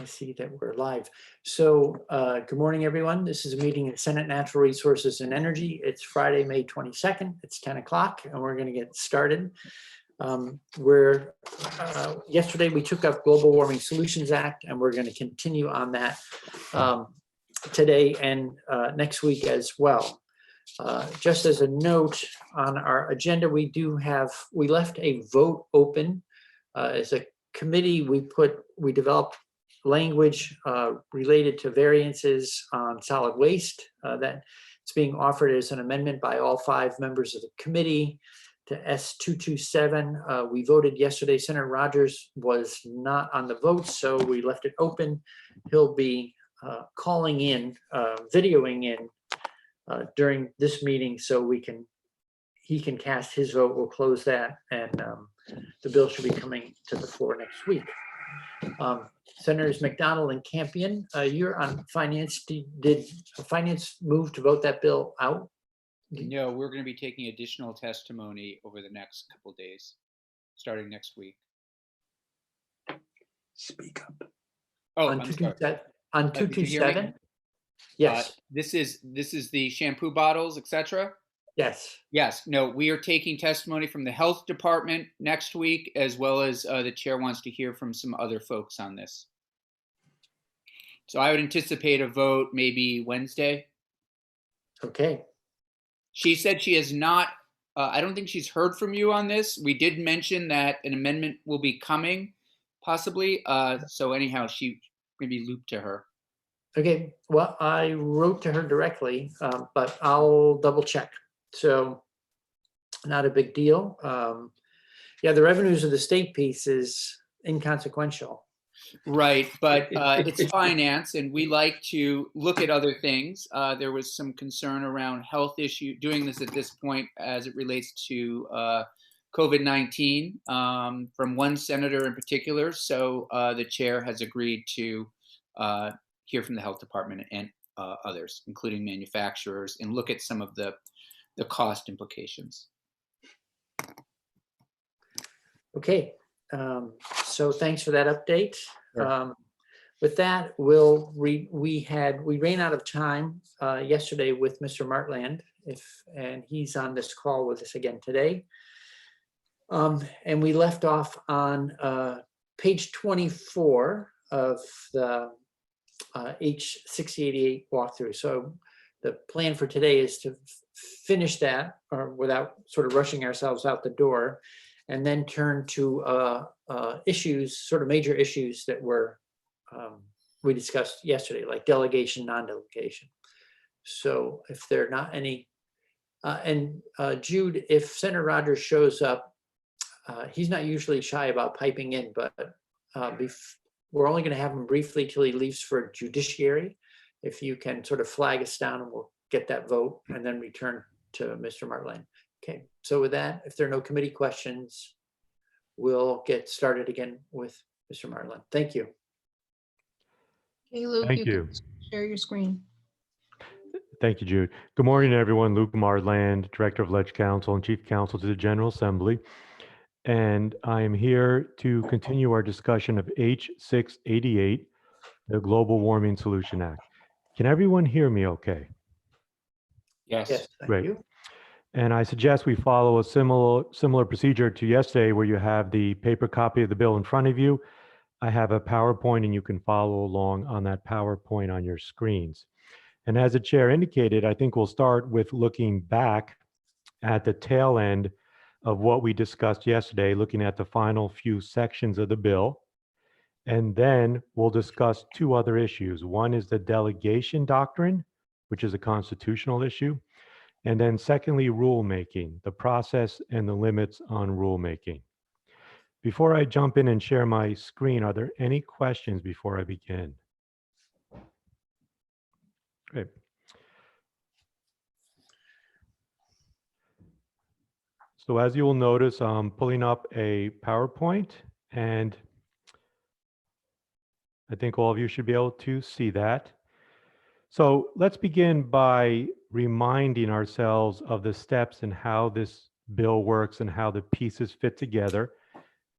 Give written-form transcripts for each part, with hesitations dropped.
I see that we're live. So good morning, everyone. This is a meeting of Senate Natural Resources and Energy. It's Friday, May 22nd. It's 10 o'clock, and we're going to get started. Yesterday, we took up Global Warming Solutions Act, and we're going to continue on that today and next week as well. Just as a note on our agenda, we left a vote open. As a committee, we developed language related to variances on solid waste that it's being offered as an amendment by all 5 members of the committee to S227. We voted yesterday. Senator Rogers was not on the vote, so we left it open. He'll be calling in, videoing in during this meeting, so he can cast his vote. We'll close that, and the bill should be coming to the floor next week. Senators McDonald and Campion, you're on finance. Did finance move to vote that bill out? No, we're going to be taking additional testimony over the next couple of days, starting next week. Speak up. Oh, on 227. Yes. This is the shampoo bottles, etc. Yes. Yes. No, we are taking testimony from the health department next week, as well as the chair wants to hear from some other folks on this. So I would anticipate a vote maybe Wednesday. Okay. She said she has not, I don't think she's heard from you on this. We did mention that an amendment will be coming, possibly. So anyhow, she maybe looped to her. Okay. Well, I wrote to her directly, but I'll double check. So not a big deal. Yeah, the revenues of the state piece is inconsequential. Right, but it's finance, and we like to look at other things. There was some concern around health issue, doing this at this point as it relates to COVID-19 from one senator in particular. So the chair has agreed to hear from the health department and others, including manufacturers, and look at some of the cost implications. Okay, so thanks for that update. Sure. With that, we ran out of time yesterday with Mr. Martland, and he's on this call with us again today. And we left off on page 24 of the H6088 walkthrough. So the plan for today is to finish that without sort of rushing ourselves out the door, and then turn to issues, sort of major issues that we discussed yesterday, like delegation, non-delegation. So if there are not any, Jude, if Senator Rogers shows up, he's not usually shy about piping in, but we're only going to have him briefly till he leaves for judiciary. If you can sort of flag us down, and we'll get that vote and then return to Mr. Martland. Okay, so with that, if there are no committee questions, we'll get started again with Mr. Martland. Thank you. Hey, Luke, Thank you. can share your screen. Thank you, Jude. Good morning, everyone. Luke Martland, Director of Ledge Counsel and Chief Counsel to the General Assembly. And I am here to continue our discussion of H688, the Global Warming Solution Act. Can everyone hear me okay? Yes. Yes, thank Great. you. And I suggest we follow a similar procedure to yesterday, where you have the paper copy of the bill in front of you. I have a PowerPoint, and you can follow along on that PowerPoint on your screens. And as the chair indicated, I think we'll start with looking back at the tail end of what we discussed yesterday, looking at the final few sections of the bill. And then we'll discuss 2 other issues. One is the delegation doctrine, which is a constitutional issue. And then secondly, rulemaking, the process and the limits on rulemaking. Before I jump in and share my screen, are there any questions before I begin? Great. So as you will notice, I'm pulling up a PowerPoint, and I think all of you should be able to see that. So let's begin by reminding ourselves of the steps and how this bill works and how the pieces fit together.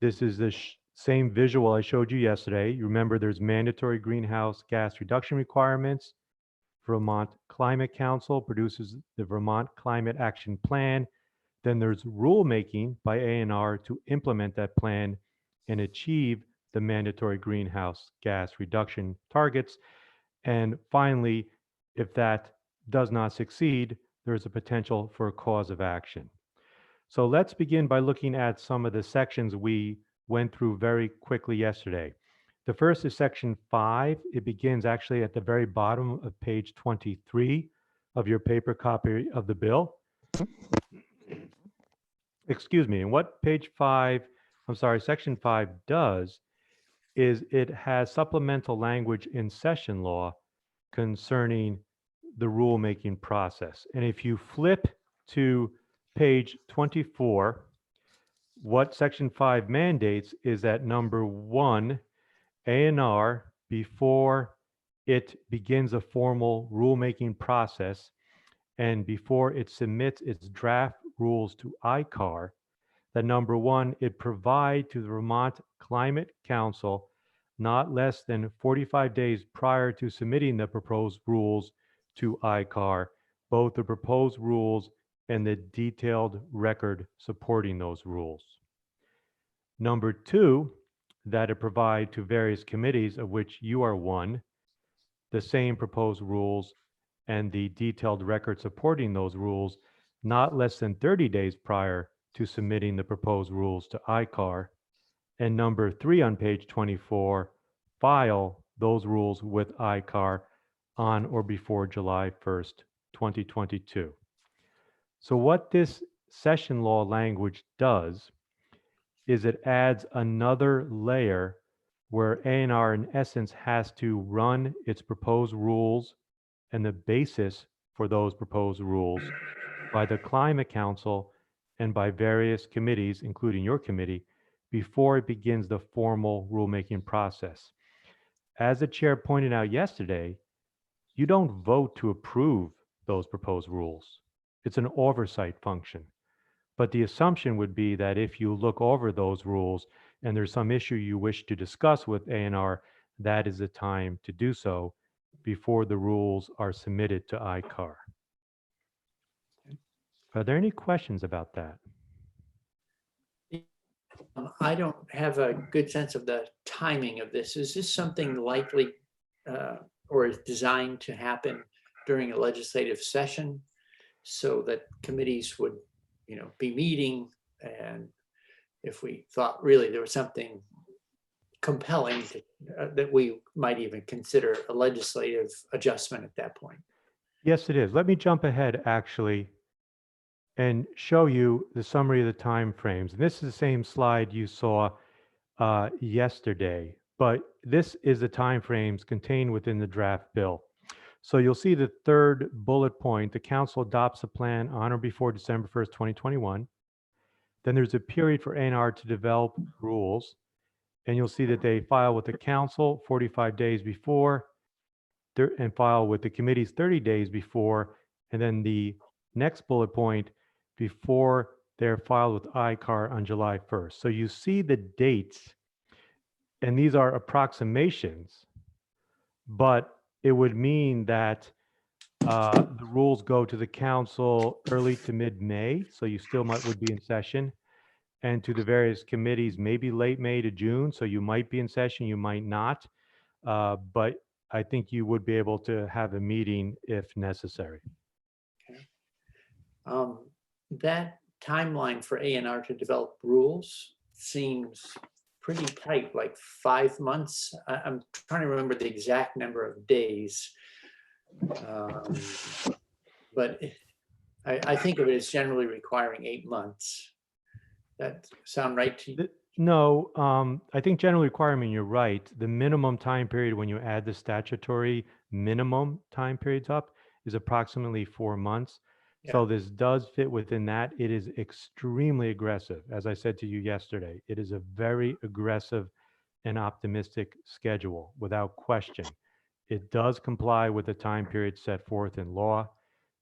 This is the Same visual I showed you yesterday. You remember there's mandatory greenhouse gas reduction requirements. Vermont Climate Council produces the Vermont Climate Action Plan. Then there's rulemaking by A&R to implement that plan and achieve the mandatory greenhouse gas reduction targets. And finally, if that does not succeed, there's a potential for a cause of action. So let's begin by looking at some of the sections we went through very quickly yesterday. The first is section 5. It begins actually at the very bottom of page 23 of your paper copy of the bill. Excuse me. And what section 5 does is it has supplemental language in session law concerning the rulemaking process. And if you flip to page 24, what section 5 mandates is that number 1, A&R, before it begins a formal rulemaking process and before it submits its draft rules to ICAR, that number 1, it provide to the Vermont Climate Council not less than 45 days prior to submitting the proposed rules to ICAR, both the proposed rules and the detailed record supporting those rules. Number 2, that it provide to various committees, of which you are one, the same proposed rules and the detailed record supporting those rules not less than 30 days prior to submitting the proposed rules to ICAR. And number 3 on page 24, file those rules with ICAR on or before July 1st, 2022. So what this session law language does is it adds another layer where A&R in essence has to run its proposed rules and the basis for those proposed rules by the Climate Council and by various committees, including your committee, before it begins the formal rulemaking process. As the chair pointed out yesterday, you don't vote to approve those proposed rules. It's an oversight function. But the assumption would be that if you look over those rules and there's some issue you wish to discuss with A&R, that is the time to do so before the rules are submitted to ICAR. Are there any questions about that? I don't have a good sense of the timing of this. Is this something likely or is designed to happen during a legislative session so that committees would, be meeting, and if we thought really there was something compelling that we might even consider a legislative adjustment at that point? Yes, it is. Let me jump ahead actually and show you the summary of the time frames. This is the same slide you saw yesterday, but this is the time frames contained within the draft bill. So you'll see the third bullet point, the council adopts a plan on or before December 1st, 2021. Then there's a period for A&R to develop rules. And you'll see that they file with the council 45 days before and file with the committees 30 days before. And then the next bullet point, before they're filed with ICAR on July 1st. So you see the dates, and these are approximations, but it would mean that the rules go to the council early to mid-May, so you still would be in session, and to the various committees, maybe late May to June, so you might be in session, you might not, but I think you would be able to have a meeting if necessary. That timeline for A&R to develop rules seems pretty tight, like 5 months. I'm trying to remember the exact number of days. But I think of it as generally requiring 8 months. That sound right to you? No, I think general requirement, you're right. The minimum time period when you add the statutory minimum time periods up is approximately 4 months. Yeah. So this does fit within that. It is extremely aggressive. As I said to you yesterday, it is a very aggressive and optimistic schedule without question. It does comply with the time period set forth in law,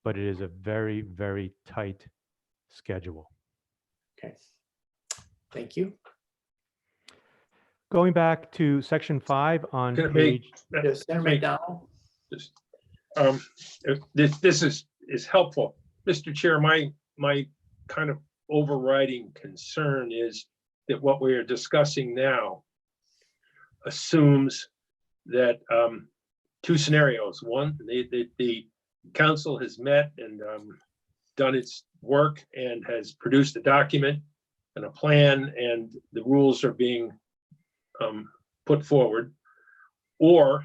but it is a very, very tight schedule. Okay. Thank you. Going back to section 5 on Can it be- page, Yes, Senator Make- McDonald? Just, if this is helpful. Mr. Chair, my kind of overriding concern is that what we are discussing now assumes that two scenarios. One, the council has met and done its work and has produced a document and a plan, and the rules are being put forward. Or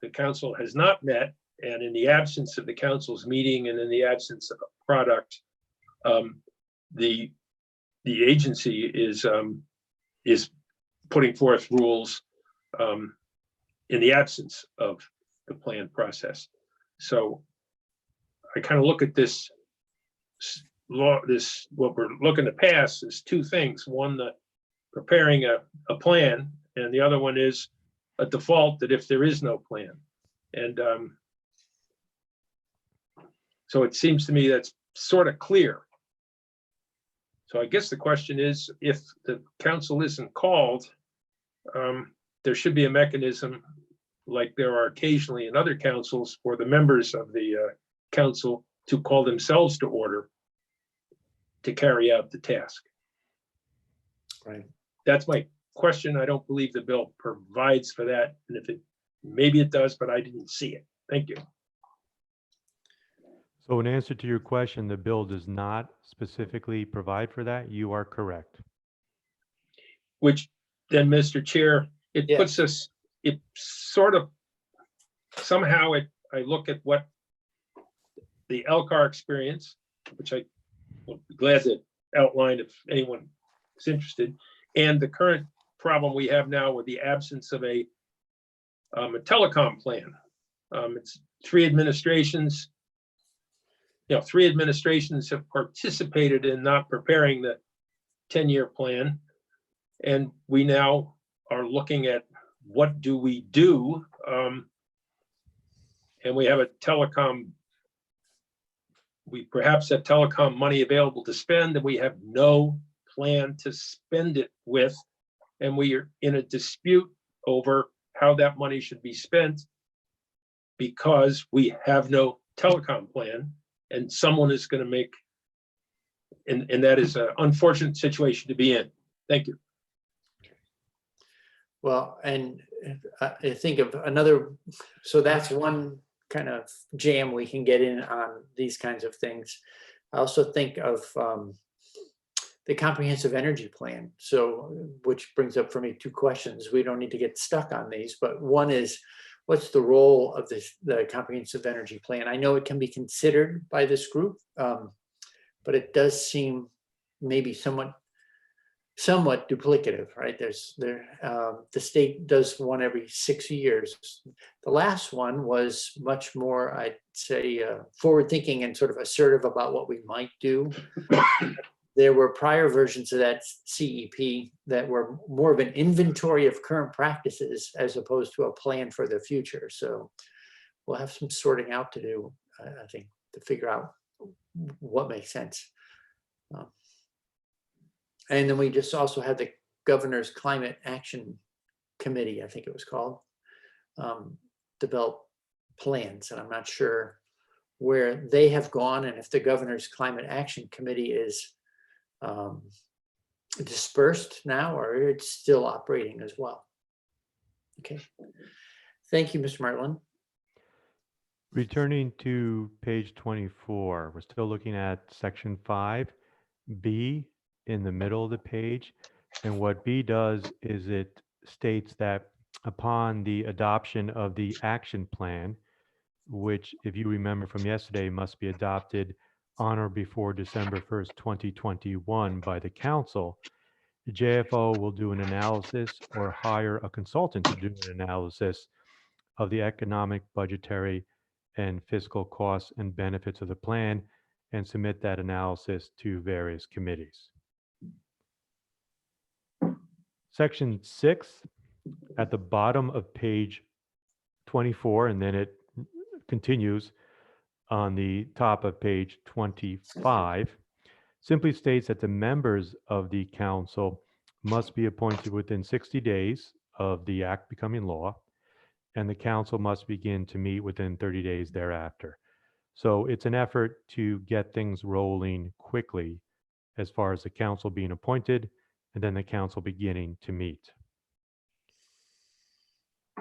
the council has not met, and in the absence of the council's meeting and in the absence of a product, the agency is putting forth rules in the absence of the planned process. So I kind of look at this law, what we're looking to pass is two things. One, the preparing a plan, and the other one is a default that if there is no plan. And so it seems to me that's sort of clear. So I guess the question is, if the council isn't called, there should be a mechanism like there are occasionally in other councils for the members of the council to call themselves to order to carry out the task. Right. That's my question. I don't believe the bill provides for that. And if it, maybe it does, but I didn't see it. Thank you. so in answer to your question, the bill does not specifically provide for that. You are correct. Which then, Mr. Chair, it Yeah. puts us, it sort of, somehow I look at what the LCAR experience, which I will be glad to outline if anyone is interested, and the current problem we have now with the absence of a telecom plan. It's three administrations. Three administrations have participated in not preparing the 10-year plan. And we now are looking at what do we do? And we have a telecom, we perhaps have telecom money available to spend, and we have no plan to spend it with. And we are in a dispute over how that money should be spent because we have no telecom plan, and someone is going to make, and that is an unfortunate situation to be in. Thank you. Well, and I think of another, so that's one kind of jam we can get in on these kinds of things. I also think of the comprehensive energy plan. So, which brings up for me two questions. We don't need to get stuck on these, but one is, what's the role of the comprehensive energy plan? I know it can be considered by this group, but it does seem maybe somewhat duplicative, right? The state does one every 6 years. The last one was much more, I'd say, forward-thinking and sort of assertive about what we might do. There were prior versions of that CEP that were more of an inventory of current practices as opposed to a plan for the future. So we'll have some sorting out to do, I think, to figure out what makes sense. And then we just also had the Governor's Climate Action Committee, I think it was called, develop plans. And I'm not sure where they have gone and if the Governor's Climate Action Committee is dispersed now or it's still operating as well. Okay. Thank you, Mr. Martland. Returning to page 24, we're still looking at section 5B in the middle of the page. And what B does is it states that upon the adoption of the action plan, which, if you remember from yesterday, must be adopted on or before December 1st, 2021 by the council, the JFO will do an analysis or hire a consultant to do an analysis of the economic, budgetary, and fiscal costs and benefits of the plan and submit that analysis to various committees. Section 6 at the bottom of page 24, and then it continues on the top of page 25, simply states that the members of the council must be appointed within 60 days of the act becoming law, and the council must begin to meet within 30 days thereafter. So it's an effort to get things rolling quickly as far as the council being appointed and then the council beginning to meet.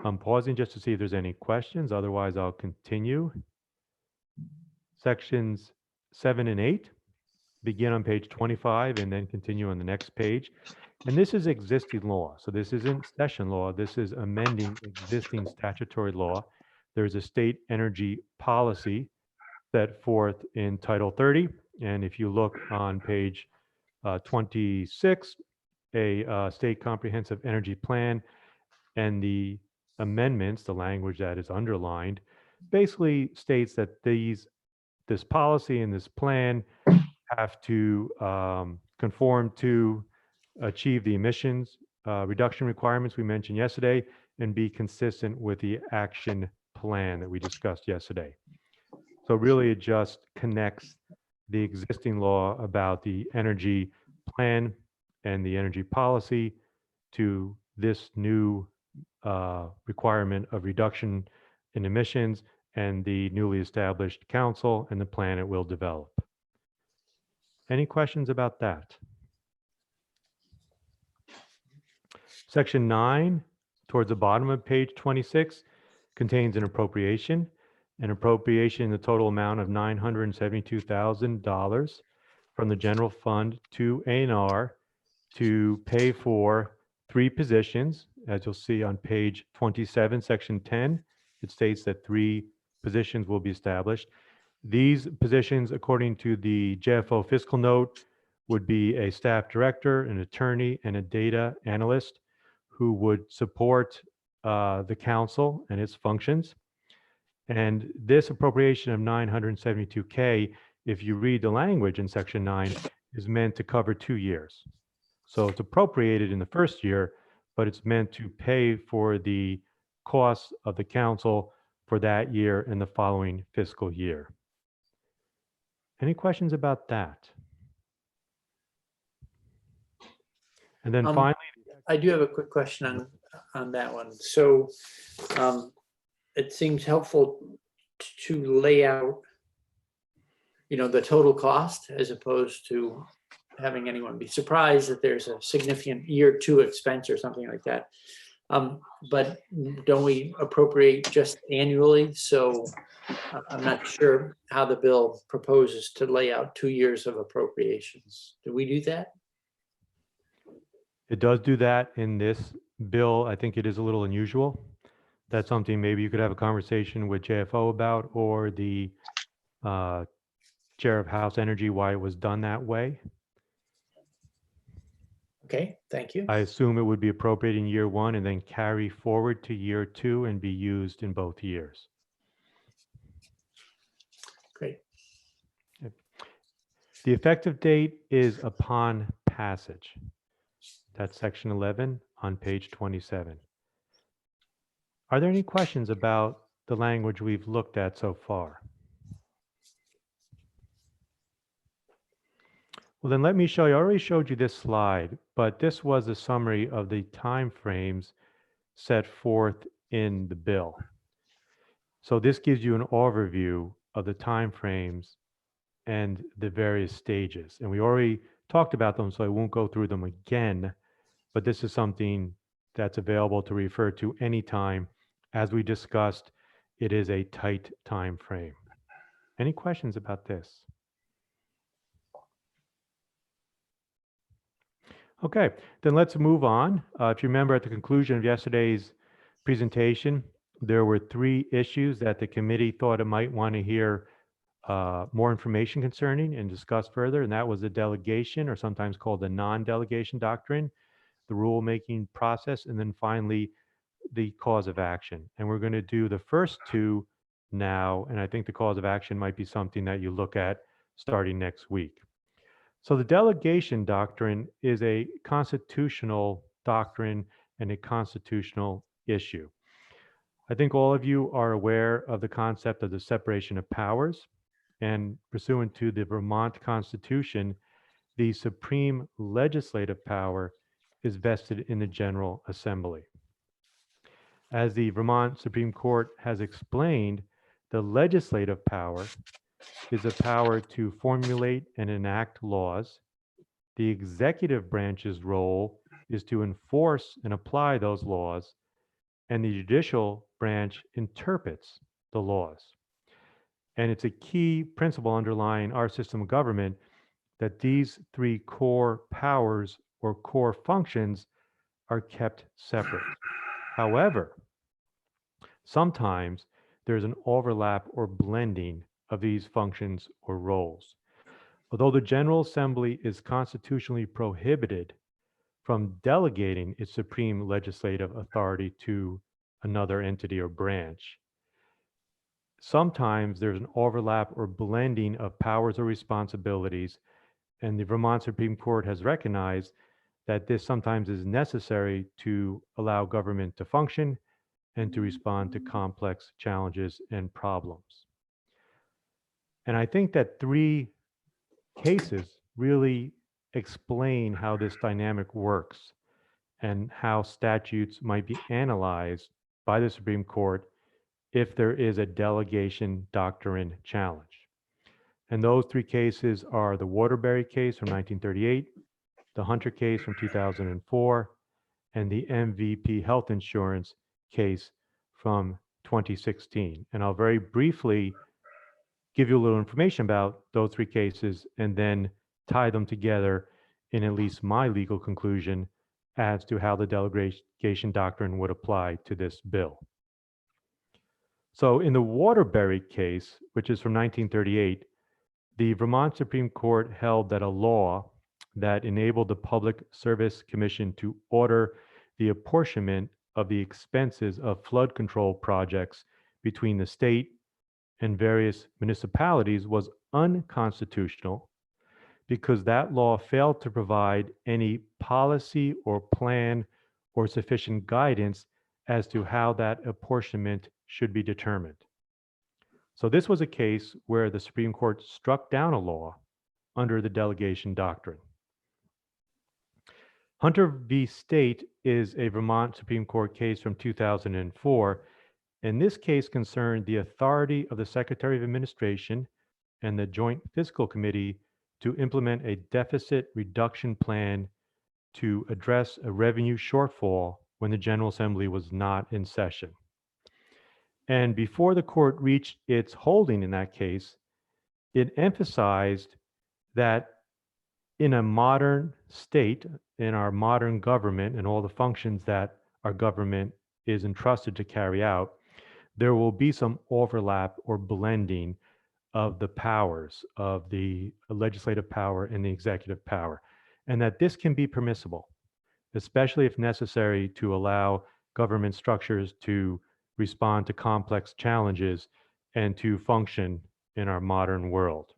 I'm pausing just to see if there's any questions. Otherwise, I'll continue. Sections 7 and 8 begin on page 25 and then continue on the next page. And this is existing law. So this isn't session law. This is amending existing statutory law. There's a state energy policy set forth in Title 30. And if you look on page 26, a state comprehensive energy plan, and the amendments, the language that is underlined, basically states that this policy and this plan have to conform to achieve the emissions reduction requirements we mentioned yesterday and be consistent with the action plan that we discussed yesterday. So really it just connects the existing law about the energy plan and the energy policy to this new requirement of reduction in emissions and the newly established council and the plan it will develop. Any questions about that? Section 9, towards the bottom of page 26, contains an appropriation in the total amount of $972,000 from the general fund to A&R to pay for 3 positions. As you'll see on page 27, section 10, it states that 3 positions will be established. These positions, according to the JFO fiscal note, would be a staff director, an attorney, and a data analyst who would support the council and its functions. And this appropriation of $972K, if you read the language in section 9, is meant to cover 2 years. So it's appropriated in the first year, but it's meant to pay for the costs of the council for that year and the following fiscal year. Any questions about that? And then finally, I do have a quick question on that one. So it seems helpful to lay out, the total cost as opposed to having anyone be surprised that there's a significant year 2 expense or something like that. But don't we appropriate just annually? So I'm not sure how the bill proposes to lay out 2 years of appropriations. Do we do that? it does do that in this bill. I think it is a little unusual. That's something maybe you could have a conversation with JFO about, or the chair of House Energy, why it was done that way. Okay, thank you. I assume it would be appropriate in year 1 and then carry forward to year 2 and be used in both years. Great. The effective date is upon passage. That's section 11 on page 27. Are there any questions about the language we've looked at so far? Well, then let me show you. I already showed you this slide, but this was a summary of the timeframes set forth in the bill. So this gives you an overview of the timeframes and the various stages. And we already talked about them, so I won't go through them again, but this is something that's available to refer to anytime. As we discussed, it is a tight time frame. Any questions about this? Okay, then let's move on. If you remember at the conclusion of yesterday's presentation, there were 3 issues that the committee thought it might want to hear more information concerning and discuss further, and that was the delegation, or sometimes called the non-delegation doctrine, the rulemaking process, and then finally the cause of action. And we're going to do the first 2 now, and I think the cause of action might be something that you look at starting next week. So the delegation doctrine is a constitutional doctrine and a constitutional issue. I think all of you are aware of the concept of the separation of powers, and pursuant to the Vermont Constitution, the supreme legislative power is vested in the General Assembly. As the Vermont Supreme Court has explained, the legislative power is a power to formulate and enact laws. The executive branch's role is to enforce and apply those laws, and the judicial branch interprets the laws. And it's a key principle underlying our system of government that these three core powers or core functions are kept separate. However, sometimes there's an overlap or blending of these functions or roles. Although the General Assembly is constitutionally prohibited from delegating its supreme legislative authority to another entity or branch, sometimes there's an overlap or blending of powers or responsibilities, and the Vermont Supreme Court has recognized that this sometimes is necessary to allow government to function and to respond to complex challenges and problems. And I think that three cases really explain how this dynamic works and how statutes might be analyzed by the Supreme Court if there is a delegation doctrine challenge. And those three cases are the Waterbury case from 1938, the Hunter case from 2004, and the MVP health insurance case from 2016. And I'll very briefly give you a little information about those three cases and then tie them together in at least my legal conclusion as to how the delegation doctrine would apply to this bill. So in the Waterbury case, which is from 1938, the Vermont Supreme Court held that a law that enabled the Public Service Commission to order the apportionment of the expenses of flood control projects between the state and various municipalities was unconstitutional because that law failed to provide any policy or plan or sufficient guidance as to how that apportionment should be determined. So this was a case where the Supreme Court struck down a law under the delegation doctrine. Hunter v. State is a Vermont Supreme Court case from 2004, and this case concerned the authority of the Secretary of Administration and the Joint Fiscal Committee to implement a deficit reduction plan to address a revenue shortfall when the General Assembly was not in session. And before the court reached its holding in that case, it emphasized that in a modern state, in our modern government and all the functions that our government is entrusted to carry out, there will be some overlap or blending of the powers of the legislative power and the executive power, and that this can be permissible, especially if necessary to allow government structures to respond to complex challenges and to function in our modern world.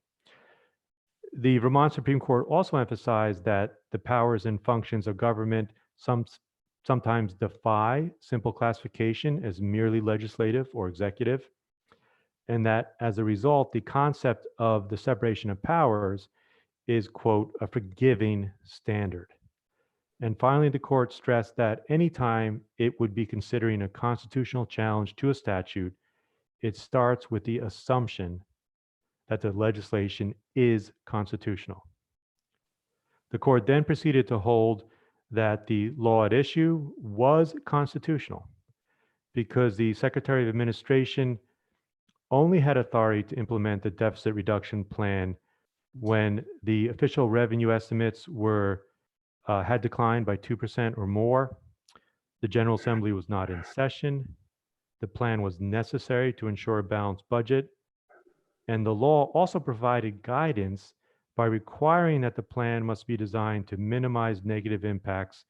The Vermont Supreme Court also emphasized that the powers and functions of government sometimes defy simple classification as merely legislative or executive, and that as a result, the concept of the separation of powers is, quote, a forgiving standard. And finally, the court stressed that anytime it would be considering a constitutional challenge to a statute, it starts with the assumption that the legislation is constitutional. The court then proceeded to hold that the law at issue was constitutional because the Secretary of Administration only had authority to implement the deficit reduction plan when the official revenue estimates were had declined by 2% or more. The General Assembly was not in session. The plan was necessary to ensure a balanced budget. And the law also provided guidance by requiring that the plan must be designed to minimize negative impacts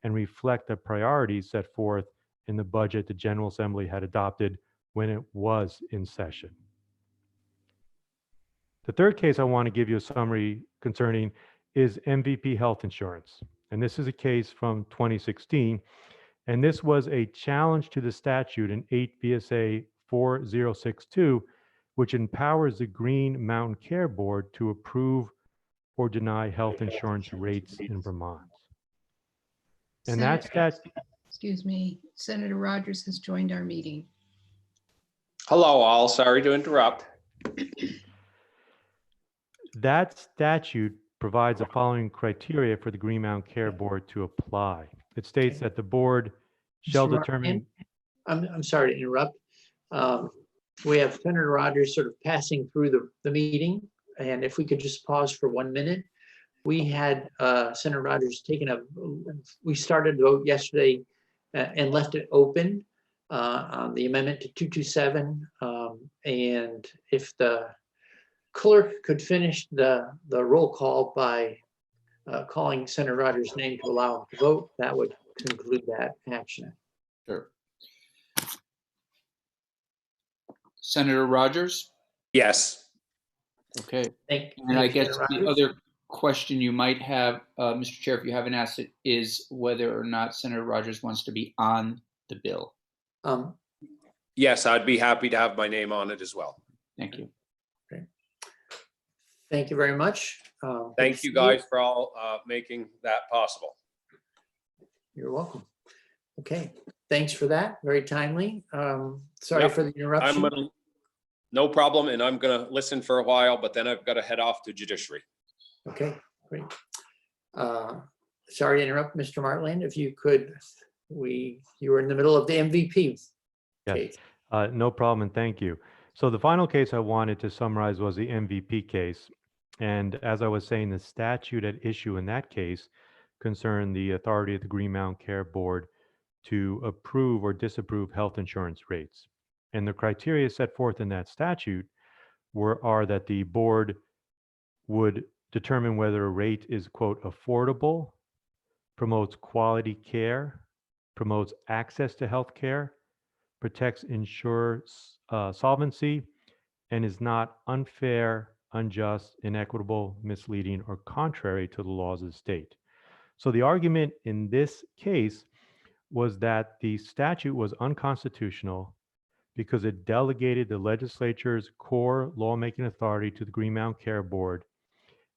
and reflect the priorities set forth in the budget the General Assembly had adopted when it was in session. The third case I want to give you a summary concerning is MVP health insurance. And this is a case from 2016. And this was a challenge to the statute in 8 VSA 4062, which empowers the Green Mountain Care Board to approve or deny health insurance rates in Vermont. And that's that. Excuse me, Senator Rogers has joined our meeting. Hello, all. Sorry to interrupt. That statute provides the following criteria for the Green Mountain Care Board to apply. It states that the board shall Mr. Martin? determine. I'm sorry to interrupt. We have Senator Rogers sort of passing through the meeting, and if we could just pause for 1 minute. We had Senator Rogers we started the vote yesterday and left it open on the amendment to 227. And if the clerk could finish the roll call by calling Senator Rogers' name to allow him to vote, that would conclude that action. Sure. Senator Rogers? Yes. Okay. Thank And I you, guess Senator the Rogers. other question you might have, Mr. Chair, if you haven't asked it, is whether or not Senator Rogers wants to be on the bill. Yes, I'd be happy to have my name on it as well. Thank you. Thank you very much. Thank you guys for all making that possible. You're welcome. Okay, thanks for that. Very timely. Sorry Yep. for the interruption. No problem, and I'm gonna listen for a while, but then I've got to head off to judiciary. Okay, great. Sorry to interrupt, Mr. Martland. If you could, you were in the middle of the MVP. Yes. case. No problem, and thank you. So the final case I wanted to summarize was the MVP case. And as I was saying, the statute at issue in that case concerned the authority of the Green Mountain Care Board to approve or disapprove health insurance rates. And the criteria set forth in that statute are that the board would determine whether a rate is, quote, affordable, promotes quality care, promotes access to health care, protects insurer solvency, and is not unfair, unjust, inequitable, misleading, or contrary to the laws of the state. So the argument in this case was that the statute was unconstitutional because it delegated the legislature's core lawmaking authority to the Green Mountain Care Board,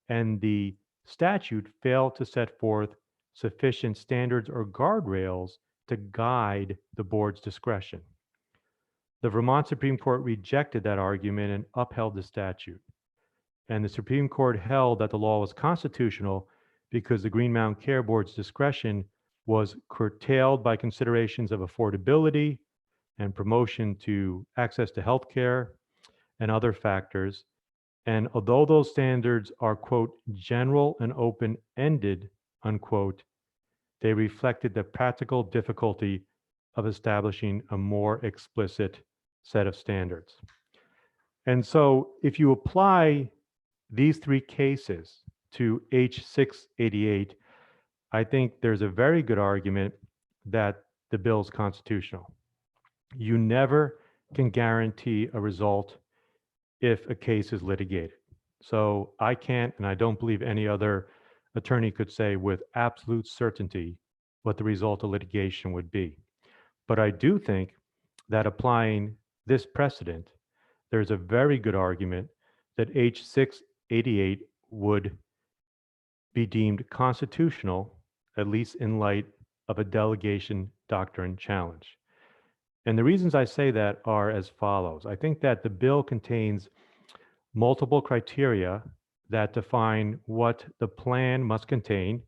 and the statute failed to set forth sufficient standards or guardrails to guide the board's discretion. The Vermont Supreme Court rejected that argument and upheld the statute. And the Supreme Court held that the law was constitutional because the Green Mountain Care Board's discretion was curtailed by considerations of affordability and promotion to access to health care and other factors. And although those standards are, quote, general and open-ended, unquote, they reflected the practical difficulty of establishing a more explicit set of standards. And so if you apply these three cases to H688, I think there's a very good argument that the bill is constitutional. You never can guarantee a result if a case is litigated. So I can't, and I don't believe any other attorney could say with absolute certainty what the result of litigation would be. But I do think that applying this precedent, there's a very good argument that H688 would be deemed constitutional, at least in light of a delegation doctrine challenge. And the reasons I say that are as follows. I think that the bill contains multiple criteria that define what the plan must contain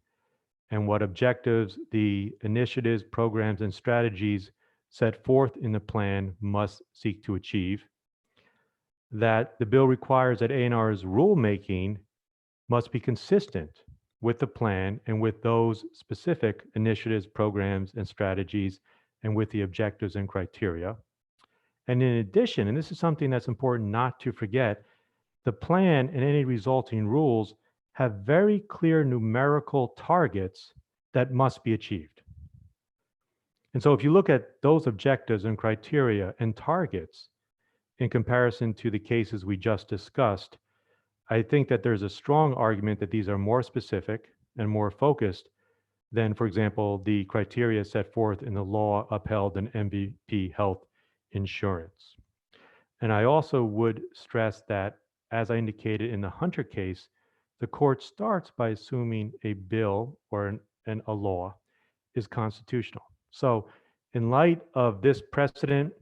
and what objectives the initiatives, programs, and strategies set forth in the plan must seek to achieve. That the bill requires that A&R's rulemaking must be consistent with the plan and with those specific initiatives, programs, and strategies, and with the objectives and criteria. And in addition, and this is something that's important not to forget, the plan and any resulting rules have very clear numerical targets that must be achieved. And so if you look at those objectives and criteria and targets in comparison to the cases we just discussed, I think that there's a strong argument that these are more specific and more focused than, for example, the criteria set forth in the law upheld in MVP health insurance. And I also would stress that, as I indicated in the Hunter case, the court starts by assuming a bill or a law is constitutional. So in light of this precedent,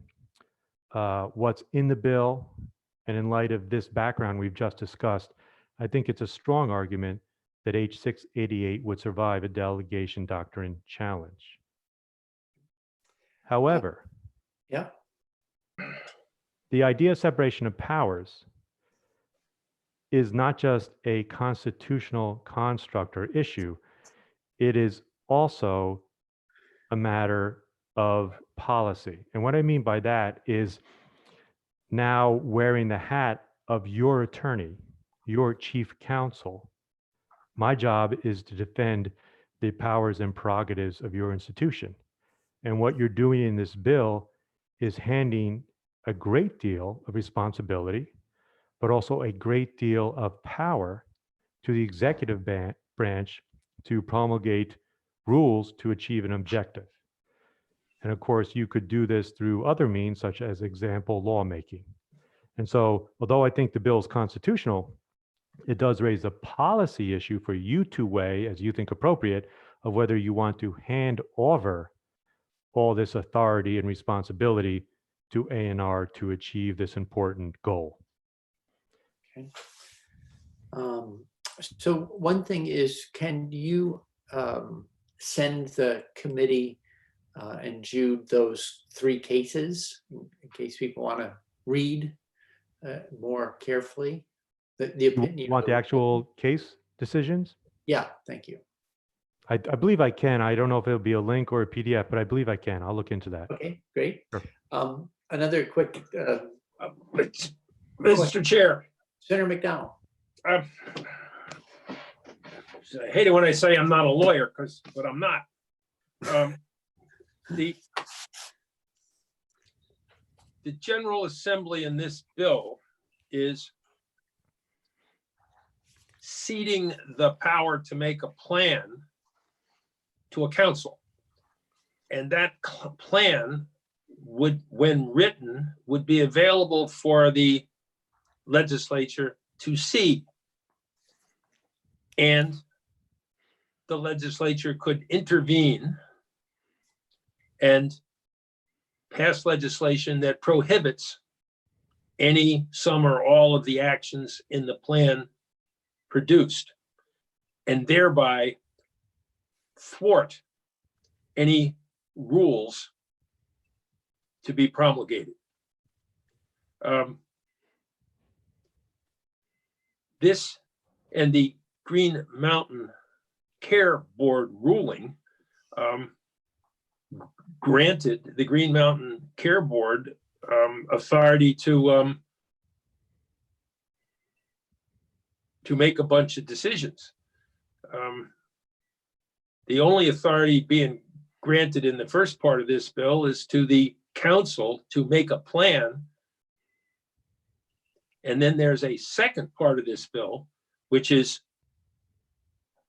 what's in the bill, and in light of this background we've just discussed, I think it's a strong argument that H688 would survive a delegation doctrine challenge. However, Yeah, the idea of separation of powers is not just a constitutional construct or issue, it is also a matter of policy. And what I mean by that is now wearing the hat of your attorney, your chief counsel. My job is to defend the powers and prerogatives of your institution. And what you're doing in this bill is handing a great deal of responsibility, but also a great deal of power to the executive branch to promulgate rules to achieve an objective. And of course, you could do this through other means, such as example lawmaking. And so, although I think the bill is constitutional, it does raise a policy issue for you to weigh, as you think appropriate, of whether you want to hand over all this authority and responsibility to A&R to achieve this important goal. okay. So one thing is, can you send the committee and Jude those 3 cases in case people want to read more carefully? The opinion. You want the actual case decisions? Yeah, thank you. I believe I can. I don't know if it'll be a link or a PDF, but I believe I can. I'll look into that. Okay, great. Sure. Another quick, Mr. Chair, Senator McDonald. I hate it when I say I'm not a lawyer, but I'm not. The General Assembly in this bill is ceding the power to make a plan to a council. And that plan would, when written, would be available for the legislature to see. And the legislature could intervene and pass legislation that prohibits any, some, or all of the actions in the plan produced, and thereby thwart any rules to be promulgated. This and the Green Mountain Care Board ruling granted the Green Mountain Care Board authority to make a bunch of decisions. The only authority being granted in the first part of this bill is to the council to make a plan. And then there's a second part of this bill, which is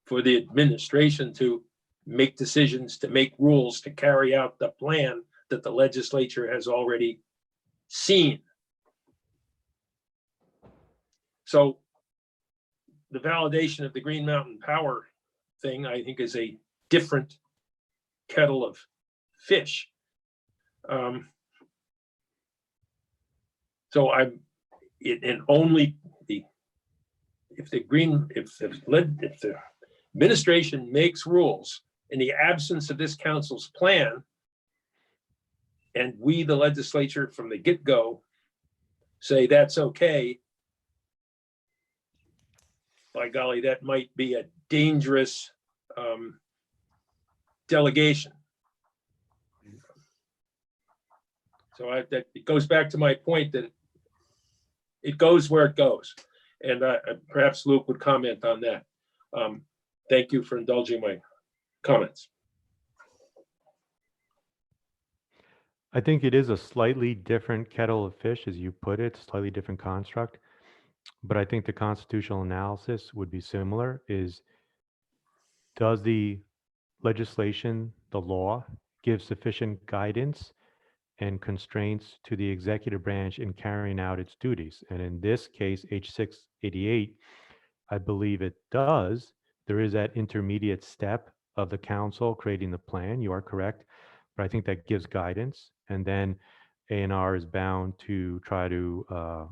for the administration to make decisions, to make rules, to carry out the plan that the legislature has already seen. So the validation of the Green Mountain Power thing, I think, is a different kettle of fish. So and only if the administration makes rules in the absence of this council's plan, and we, the legislature, from the get-go, say that's okay, by golly, that might be a dangerous delegation. So it goes back to my point that it goes where it goes. And perhaps Luke would comment on that. Thank you for indulging my comments. I think it is a slightly different kettle of fish, as you put it, slightly different construct. But I think the constitutional analysis would be similar, is does the legislation, the law, give sufficient guidance and constraints to the executive branch in carrying out its duties? And in this case, H688, I believe it does. There is that intermediate step of the council creating the plan. You are correct. But I think that gives guidance. And then A&R is bound to try to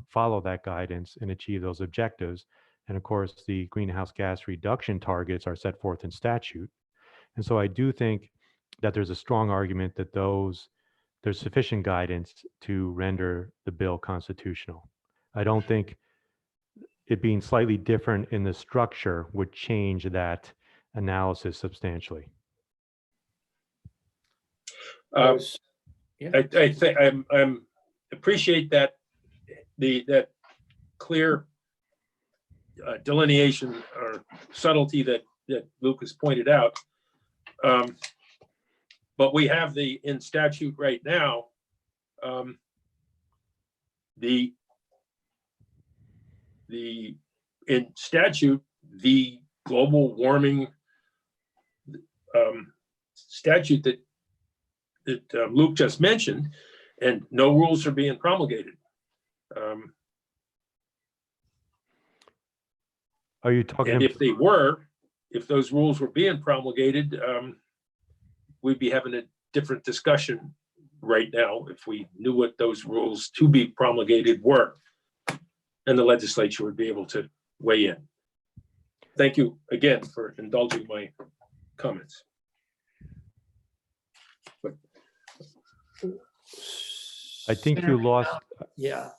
follow that guidance and achieve those objectives. And of course, the greenhouse gas reduction targets are set forth in statute. And so I do think that there's a strong argument that there's sufficient guidance to render the bill constitutional. I don't think it being slightly different in the structure would change that analysis substantially. Those- I think I'm appreciate that that clear delineation or subtlety that Lucas pointed out. But we have in statute right now, in statute, the global warming statute that Luke just mentioned, and no rules are being promulgated. Are you talking And about, if those rules were being promulgated, we'd be having a different discussion right now if we knew what those rules to be promulgated were. And the legislature would be able to weigh in. Thank you again for indulging my comments. I think you lost, Yeah.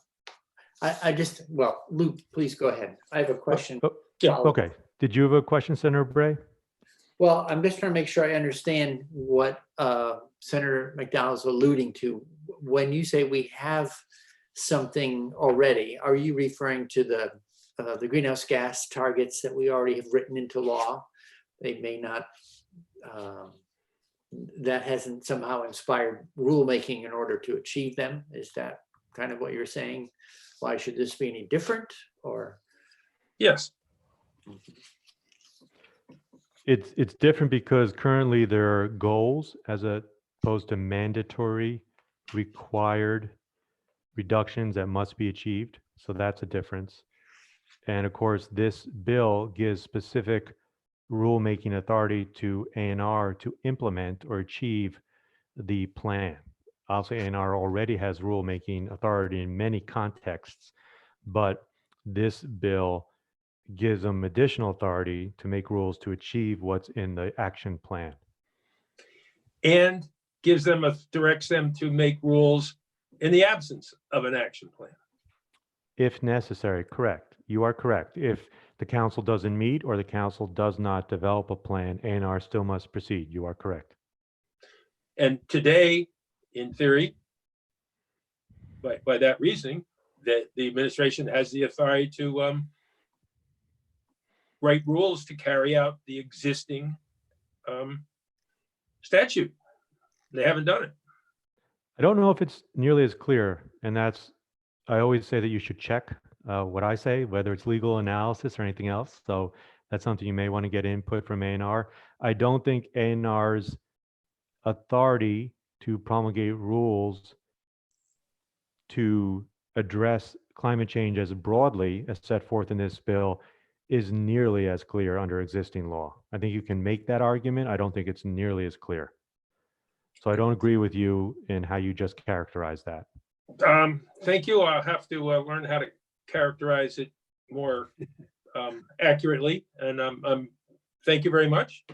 Well, Luke, please go ahead. I have a question. Yeah, okay. Did you have a question, Senator Bray? Well, I'm just trying to make sure I understand what Senator McDonald's alluding to. When you say we have something already, are you referring to the greenhouse gas targets that we already have written into law? They may not, that hasn't somehow inspired rulemaking in order to achieve them. Is that kind of what you're saying? Why should this be any different, or? yes. It's different because currently there are goals as opposed to mandatory required reductions that must be achieved. So that's a difference. And of course, this bill gives specific rulemaking authority to A&R to implement or achieve the plan. Obviously, A&R already has rulemaking authority in many contexts, but this bill gives them additional authority to make rules to achieve what's in the action plan. And directs them to make rules in the absence of an action plan. If necessary, correct. You are correct. If the council doesn't meet or the council does not develop a plan, A&R still must proceed. You are correct. And today, in theory, by that reasoning, that the administration has the authority to write rules to carry out the existing statute. They haven't done it. I don't know if it's nearly as clear, and I always say that you should check what I say, whether it's legal analysis or anything else. So that's something you may want to get input from A&R. I don't think A&R's authority to promulgate rules to address climate change as broadly as set forth in this bill is nearly as clear under existing law. I think you can make that argument. I don't think it's nearly as clear. So I don't agree with you in how you just characterized that. Thank you. I'll have to learn how to characterize it more accurately. And thank you very much.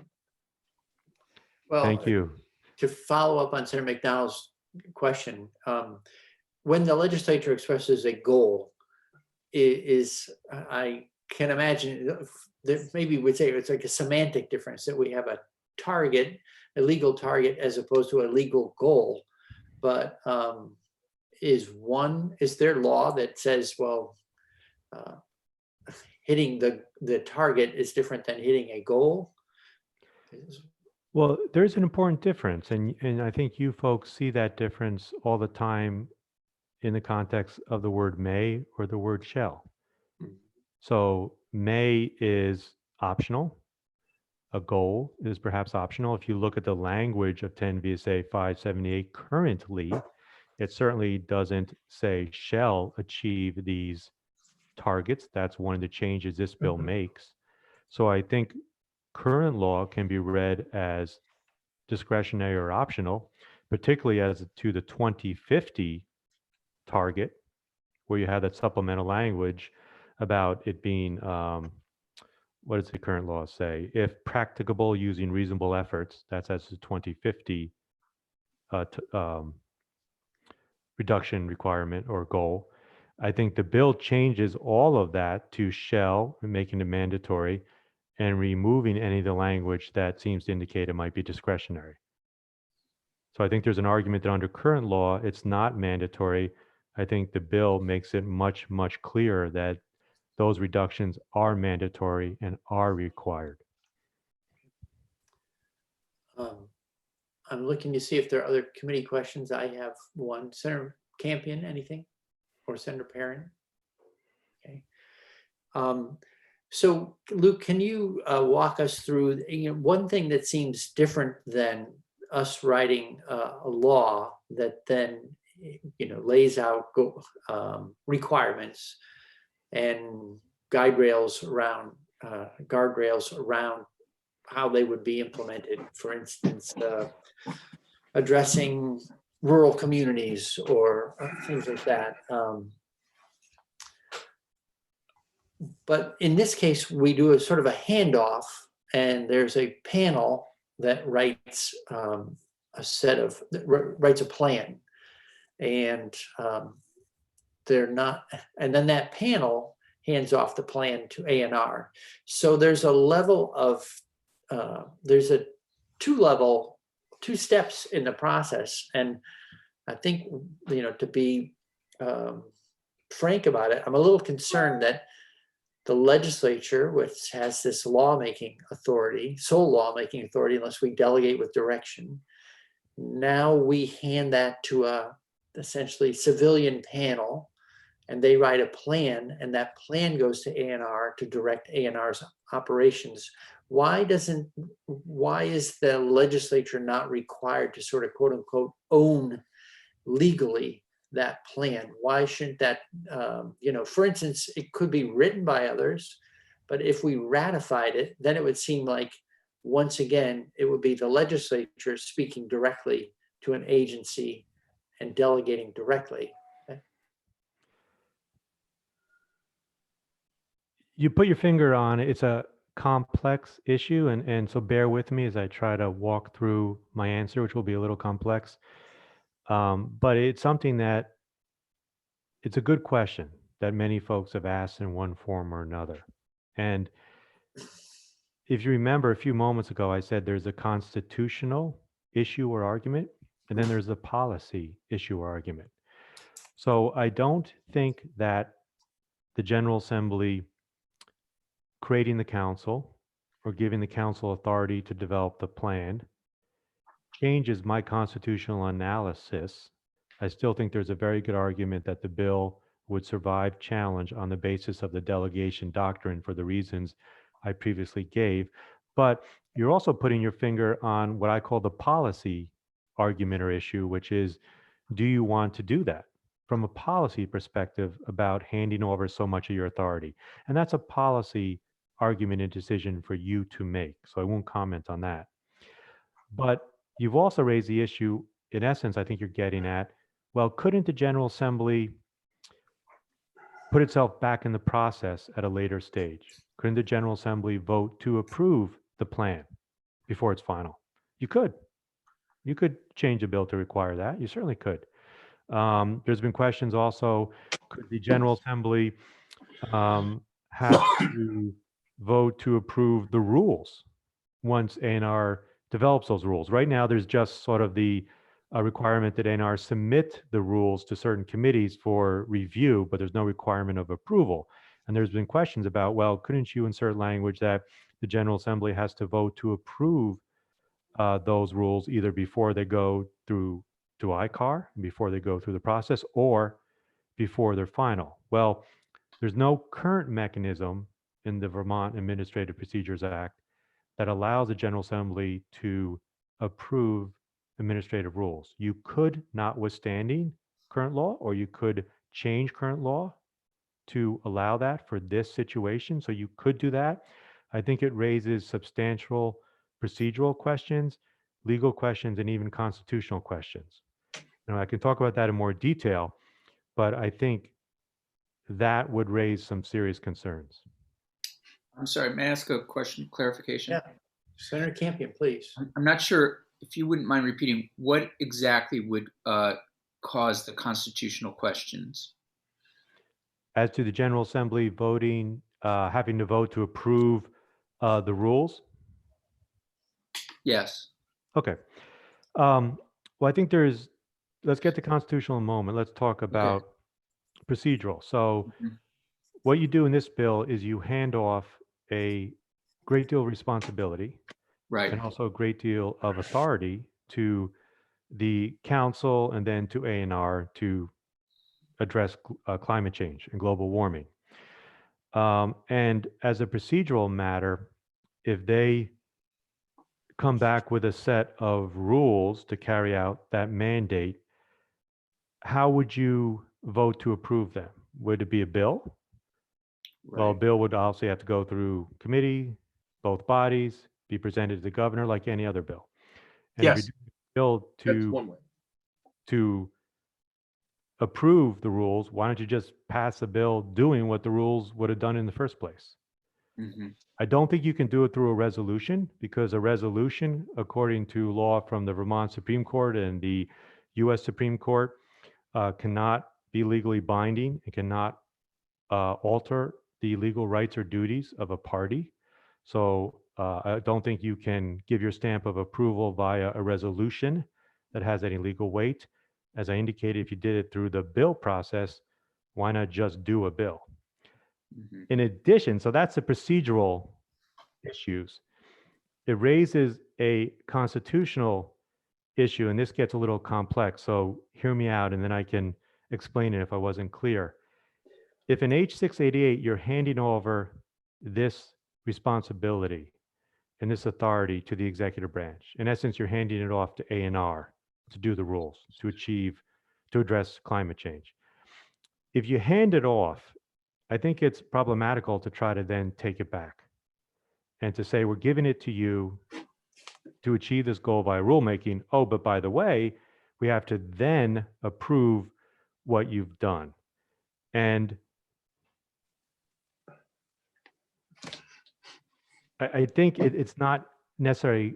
Well, Thank you. to follow up on Senator McDonald's question, when the legislature expresses a goal, I can imagine that maybe we'd say it's like a semantic difference, that we have a target, a legal target, as opposed to a legal goal. But is there law that says, well, hitting the target is different than hitting a goal? Well, there's an important difference, and I think you folks see that difference all the time in the context of the word may or the word shall. So may is optional. A goal is perhaps optional. If you look at the language of 10 VSA 578 currently, it certainly doesn't say shall achieve these targets. That's one of the changes this bill makes. So I think current law can be read as discretionary or optional, particularly as to the 2050 target, where you have that supplemental language about it being, what does the current law say? If practicable using reasonable efforts, that's as the 2050 reduction requirement or goal. I think the bill changes all of that to shall, making it mandatory, and removing any of the language that seems to indicate it might be discretionary. So I think there's an argument that under current law, it's not mandatory. I think the bill makes it much, much clearer that those reductions are mandatory and are required. I'm looking to see if there are other committee questions. I have one. Senator Campion, anything? Or Senator Perrin? Okay. So Luke, can you walk us through, one thing that seems different than us writing a law that then, lays out requirements and guardrails around how they would be implemented. For instance, addressing rural communities or things like that. But in this case, we do a sort of a handoff, and there's a panel that writes writes a plan, and and then that panel hands off the plan to A&R. So there's a level of there's a two steps in the process, and I think to be frank about it, I'm a little concerned that the legislature, which has this sole lawmaking authority, unless we delegate with direction, now we hand that to a essentially civilian panel, and they write a plan, and that plan goes to A&R to direct A&R's operations. Why is the legislature not required to sort of quote unquote own legally that plan? Why shouldn't that, for instance, it could be written by others, but if we ratified it, then it would seem like, once again, it would be the legislature speaking directly to an agency and delegating directly. Okay. You put your finger on it. It's a complex issue, and so bear with me as I try to walk through my answer, which will be a little complex. But it's something that it's a good question that many folks have asked in one form or another. And if you remember a few moments ago, I said there's a constitutional issue or argument, and then there's a policy issue or argument. So I don't think that the General Assembly creating the council or giving the council authority to develop the plan changes my constitutional analysis. I still think there's a very good argument that the bill would survive challenge on the basis of the delegation doctrine for the reasons I previously gave. But you're also putting your finger on what I call the policy argument or issue, which is, do you want to do that from a policy perspective about handing over so much of your authority? And that's a policy argument and decision for you to make. So I won't comment on that. But you've also raised the issue, in essence, I think you're getting at, well, couldn't the General Assembly put itself back in the process at a later stage? Couldn't the General Assembly vote to approve the plan before it's final? You could. You could change a bill to require that. You certainly could. There's been questions also, could the General Assembly have to vote to approve the rules once A&R develops those rules? Right now, there's just sort of the requirement that A&R submit the rules to certain committees for review, but there's no requirement of approval. And there's been questions about, well, couldn't you insert language that the General Assembly has to vote to approve those rules either before they go through to ICAR, before they go through the process, or before they're final? Well, there's no current mechanism in the Vermont Administrative Procedures Act that allows the General Assembly to approve administrative rules. You could, notwithstanding current law, or you could change current law to allow that for this situation. So you could do that. I think it raises substantial procedural questions, legal questions, and even constitutional questions. Now, I can talk about that in more detail, but I think that would raise some serious concerns. I'm sorry, may I ask a question, clarification? Yeah. Senator Campion, please. I'm not sure if you wouldn't mind repeating what exactly would cause the constitutional questions. As to the General Assembly voting, having to vote to approve the rules. Yes. Okay. Well, I think let's get to constitutional in a moment. Let's talk about procedural. So Mhm. what you do in this bill is you hand off a great deal of responsibility Right. and also a great deal of authority to the council and then to A&R to address climate change and global warming. And as a procedural matter, if they come back with a set of rules to carry out that mandate, how would you vote to approve them? Would it be a bill? Well, a Right. bill would obviously have to go through committee, both bodies, be presented to the governor like any other bill. And if Yes, you do a bill that's one way. to approve the rules, why don't you just pass a bill doing what the rules would have done in the first place? Mm-hmm. I don't think you can do it through a resolution because a resolution, according to law from the Vermont Supreme Court and the US Supreme Court, cannot be legally binding. It cannot alter the legal rights or duties of a party. So I don't think you can give your stamp of approval via a resolution that has any legal weight. As I indicated, if you did it through the bill process, why not just do a bill? Mm-hmm. In addition, so that's the procedural issues. It raises a constitutional issue, and this gets a little complex. So hear me out, and then I can explain it if I wasn't clear. If in H688 you're handing over this responsibility and this authority to the executive branch, in essence, you're handing it off to A&R to do the rules, to address climate change. If you hand it off, I think it's problematical to try to then take it back and to say, we're giving it to you to achieve this goal by rulemaking. Oh, but by the way, we have to then approve what you've done. And I think it's not necessarily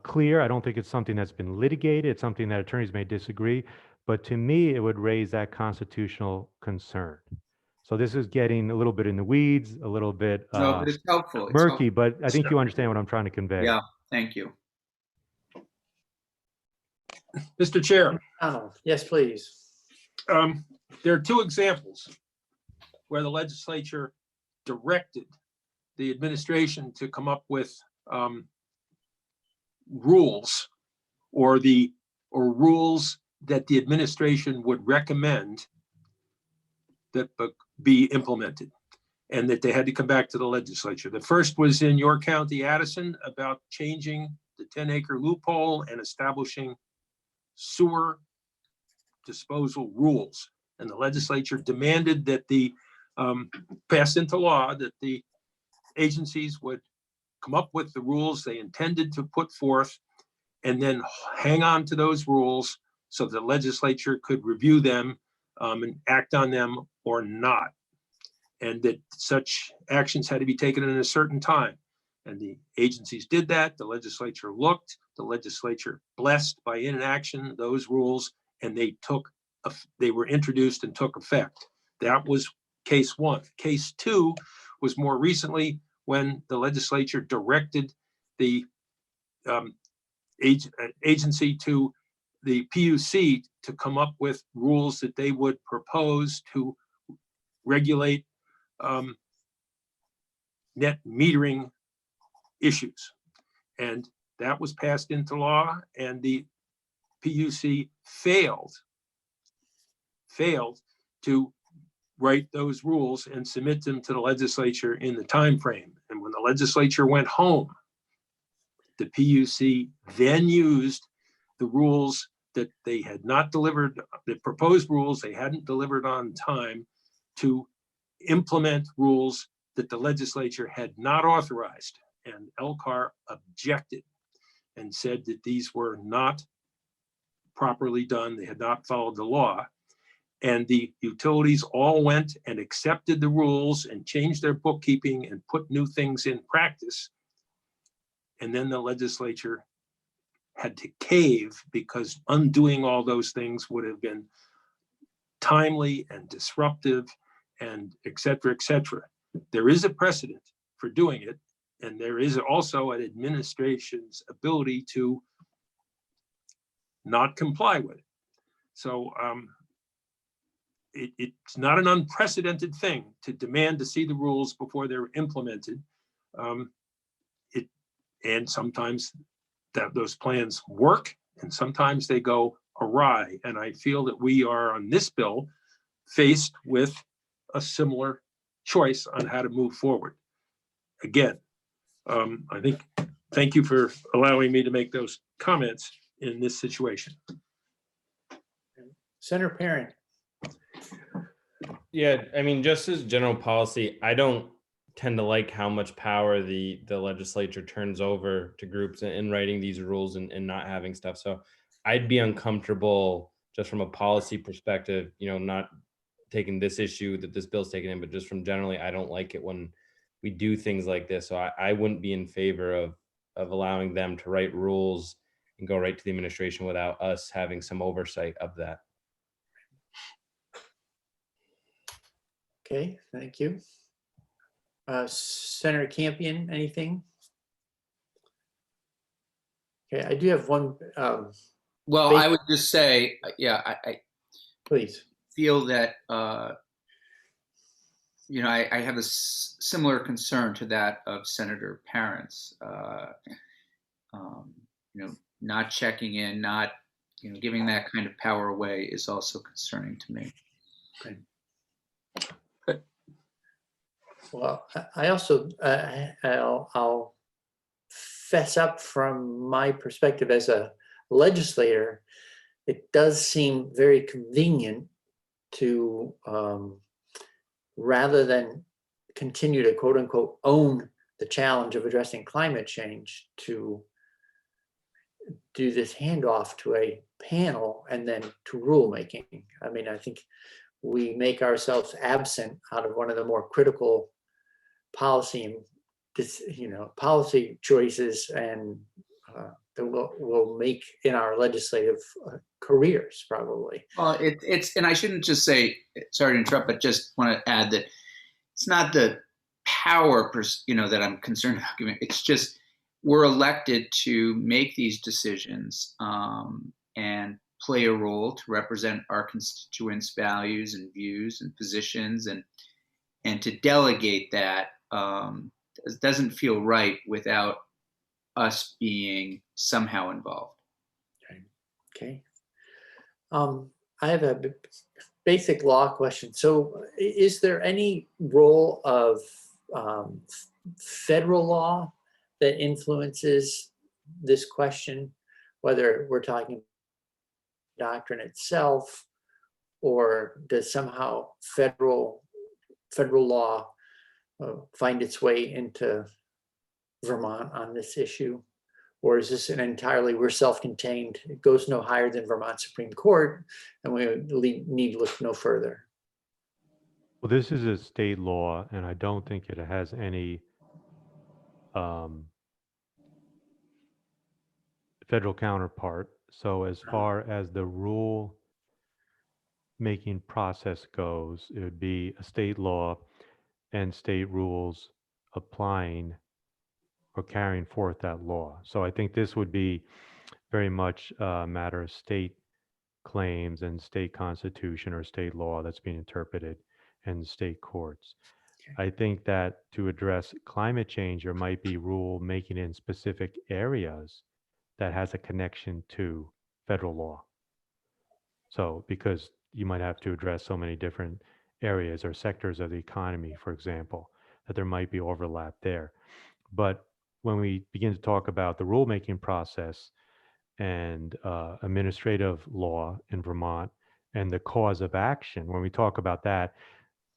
clear. I don't think it's something that's been litigated. It's something that attorneys may disagree. But to me, it would raise that constitutional concern. So this is getting a little bit in the weeds, a little bit No, but it's helpful. It's murky, helpful. but I think you understand what I'm trying to convey. Yeah. Thank you. Mr. Chair, Yes, please. there are two examples where the legislature directed the administration to come up with rules or rules that the administration would recommend that be implemented, and that they had to come back to the legislature. The first was in your county, Addison, about changing the 10-acre loophole and establishing sewer disposal rules. And the legislature demanded that passed into law that the agencies would come up with the rules they intended to put forth and then hang on to those rules so the legislature could review them and act on them or not. And that such actions had to be taken in a certain time. And the agencies did that. The legislature looked, the legislature blessed by inaction those rules, and they were introduced and took effect. That was case one. Case two was more recently when the legislature directed the agency to the PUC to come up with rules that they would propose to regulate net metering issues. And that was passed into law, and the PUC failed to write those rules and submit them to the legislature in the time frame. And when the legislature went home, the PUC then used the rules that they had not delivered, the proposed rules they hadn't delivered on time, to implement rules that the legislature had not authorized, and LCAR objected and said that these were not properly done. They had not followed the law. And the utilities all went and accepted the rules and changed their bookkeeping and put new things in practice. And then the legislature had to cave because undoing all those things would have been timely and disruptive and et cetera, et cetera. There is a precedent for doing it. And there is also an administration's ability to not comply with it. So it's not an unprecedented thing to demand to see the rules before they're implemented. And sometimes those plans work and sometimes they go awry. And I feel that we are on this bill faced with a similar choice on how to move forward. Again, thank you for allowing me to make those comments in this situation. Senator Perrin. Yeah, I mean, just as general policy, I don't tend to like how much power the legislature turns over to groups in writing these rules and not having stuff. So I'd be uncomfortable just from a policy perspective, not taking this issue that this bill's taken in, but just from generally, I don't like it when we do things like this. So I wouldn't be in favor of allowing them to write rules and go right to the administration without us having some oversight of that. Okay, thank you. Senator Campion, anything? Okay, I do have one. Well, I would just say, I Please. feel that, I have a similar concern to that of Senator Parent's, not checking in, not, giving that kind of power away is also concerning to me. Okay. Well, I also, I'll fess up from my perspective as a legislator, it does seem very convenient to, rather than continue to quote unquote own the challenge of addressing climate change, to do this handoff to a panel and then to rulemaking. I mean, I think we make ourselves absent out of one of the more critical policy choices and that we'll make in our legislative careers, probably. Well, it's, and I shouldn't just say, sorry to interrupt, but just want to add that it's not the power, that I'm concerned about giving. It's just we're elected to make these decisions and play a role to represent our constituents' values and views and positions, and to delegate that doesn't feel right without us being somehow involved. Okay. I have a basic law question. So is there any role of federal law that influences this question, whether we're talking doctrine itself, or does somehow federal law find its way into Vermont on this issue? Or is this an entirely, we're self-contained, it goes no higher than Vermont Supreme Court, and we need to look no further? Well, this is a state law, and I don't think it has any federal counterpart. So as far as the rule making process goes, it would be a state law and state rules applying or carrying forth that law. So I think this would be very much a matter of state claims and state constitution or state law that's being interpreted in state courts. Okay. I think that to address climate change, there might be rule making in specific areas that has a connection to federal law. So because you might have to address so many different areas or sectors of the economy, for example, that there might be overlap there. But when we begin to talk about the rulemaking process and administrative law in Vermont and the cause of action, when we talk about that,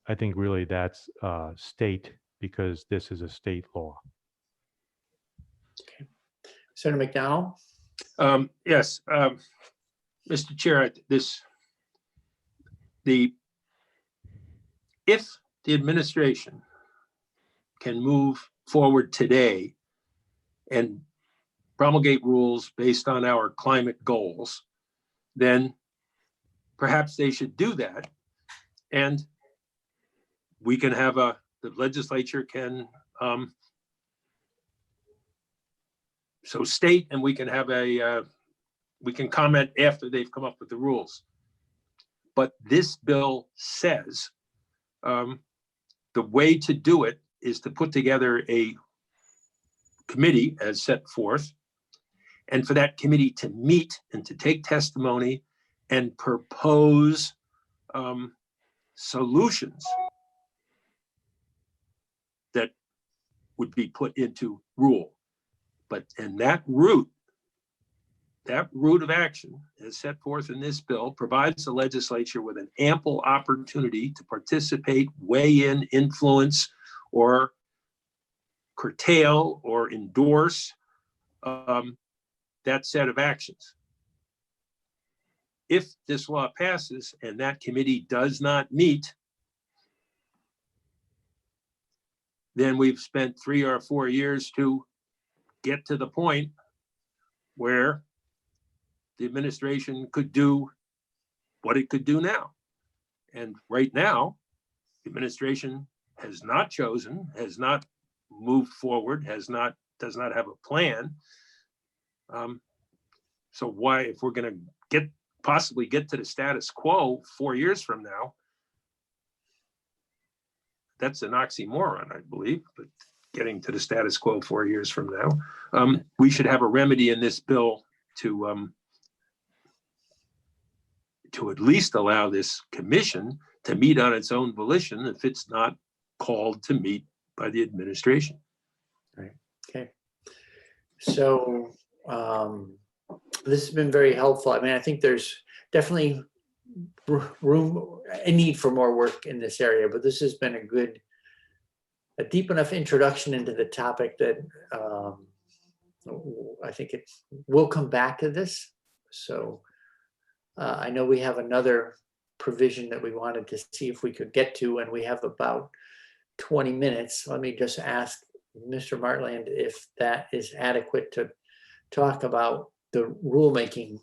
I think really that's state because this is a state law. Senator McDonald? Yes, Mr. Chair, if the administration can move forward today and promulgate rules based on our climate goals, then perhaps they should do that. And we can have the legislature can so state, and we can have we can comment after they've come up with the rules. But this bill says the way to do it is to put together a committee as set forth, and for that committee to meet and to take testimony and propose solutions that would be put into rule. And that route of action as set forth in this bill provides the legislature with an ample opportunity to participate, weigh in, influence, or curtail or endorse that set of actions. If this law passes and that committee does not meet, then we've spent 3 or 4 years to get to the point where the administration could do what it could do now. And right now, the administration has not chosen, has not moved forward, does not have a plan. So why, if we're going to possibly get to the status quo 4 years from now, that's an oxymoron, I believe, but getting to the status quo 4 years from now, we should have a remedy in this bill to at least allow this commission to meet on its own volition if it's not called to meet by the administration. Right. Okay. So this has been very helpful. I mean, I think there's definitely a need for more work in this area, but this has been a deep enough introduction into the topic that I think we'll come back to this. So I know we have another provision that we wanted to see if we could get to, and we have about 20 minutes. Let me just ask Mr. Martland if that is adequate to talk about the rulemaking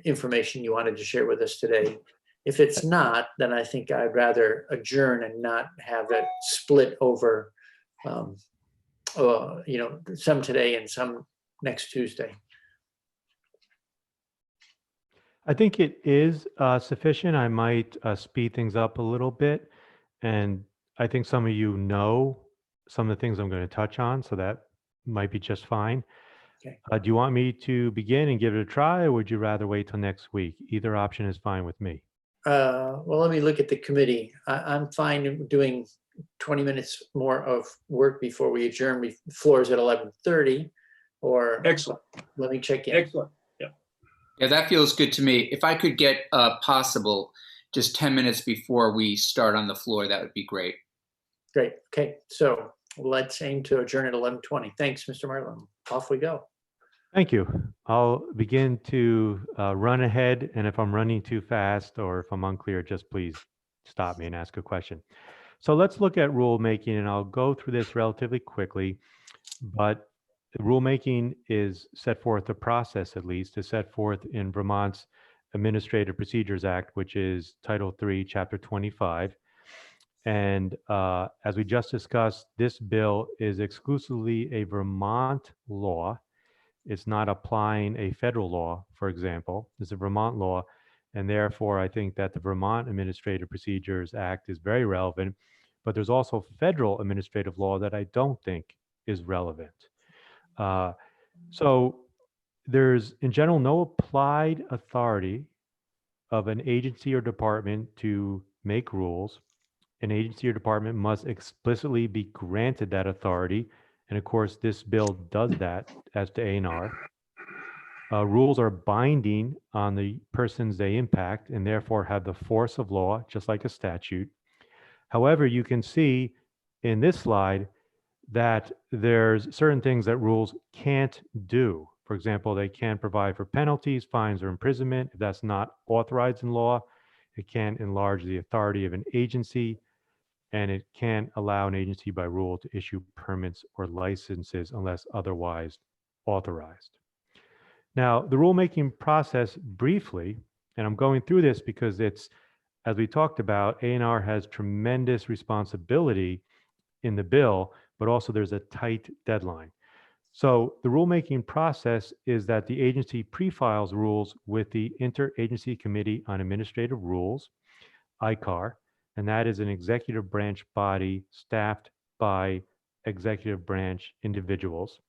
information you wanted to share with us today. If it's not, then I think I'd rather adjourn and not have it split over, some today and some next Tuesday. I think it is sufficient. I might speed things up a little bit. And I think some of you know some of the things I'm going to touch on, so that might be just fine. Okay. Do you want me to begin and give it a try, or would you rather wait till next week? Either option is fine with me. Well, let me look at the committee. I'm fine doing 20 minutes more of work before we adjourn. Floors at 11:30, or Excellent. let me check in. Excellent. Yeah, that feels good to me. If I could get possible just 10 minutes before we start on the floor, that would be great. Great. Okay. So let's aim to adjourn at 11:20. Thanks, Mr. Martland. Off we go. Thank you. I'll begin to run ahead, and if I'm running too fast or if I'm unclear, just please stop me and ask a question. So let's look at rulemaking, and I'll go through this relatively quickly, but the rulemaking is set forth, the process at least, is set forth in Vermont's Administrative Procedures Act, which is Title III, Chapter 25. And as we just discussed, this bill is exclusively a Vermont law. It's not applying a federal law, for example. It's a Vermont law. And therefore, I think that the Vermont Administrative Procedures Act is very relevant. But there's also federal administrative law that I don't think is relevant. So there's, in general, no applied authority of an agency or department to make rules. An agency or department must explicitly be granted that authority. And of course, this bill does that as to A&R. Rules are binding on the persons they impact and therefore have the force of law, just like a statute. However, you can see in this slide that there's certain things that rules can't do. For example, they can't provide for penalties, fines, or imprisonment if that's not authorized in law. It can't enlarge the authority of an agency, and it can't allow an agency by rule to issue permits or licenses unless otherwise authorized. Now, the rulemaking process briefly, and I'm going through this because it's, as we talked about, A&R has tremendous responsibility in the bill, but also there's a tight deadline. So the rulemaking process is that the agency pre-files rules with the Interagency Committee on Administrative Rules, ICAR, and that is an executive branch body staffed by executive branch individuals.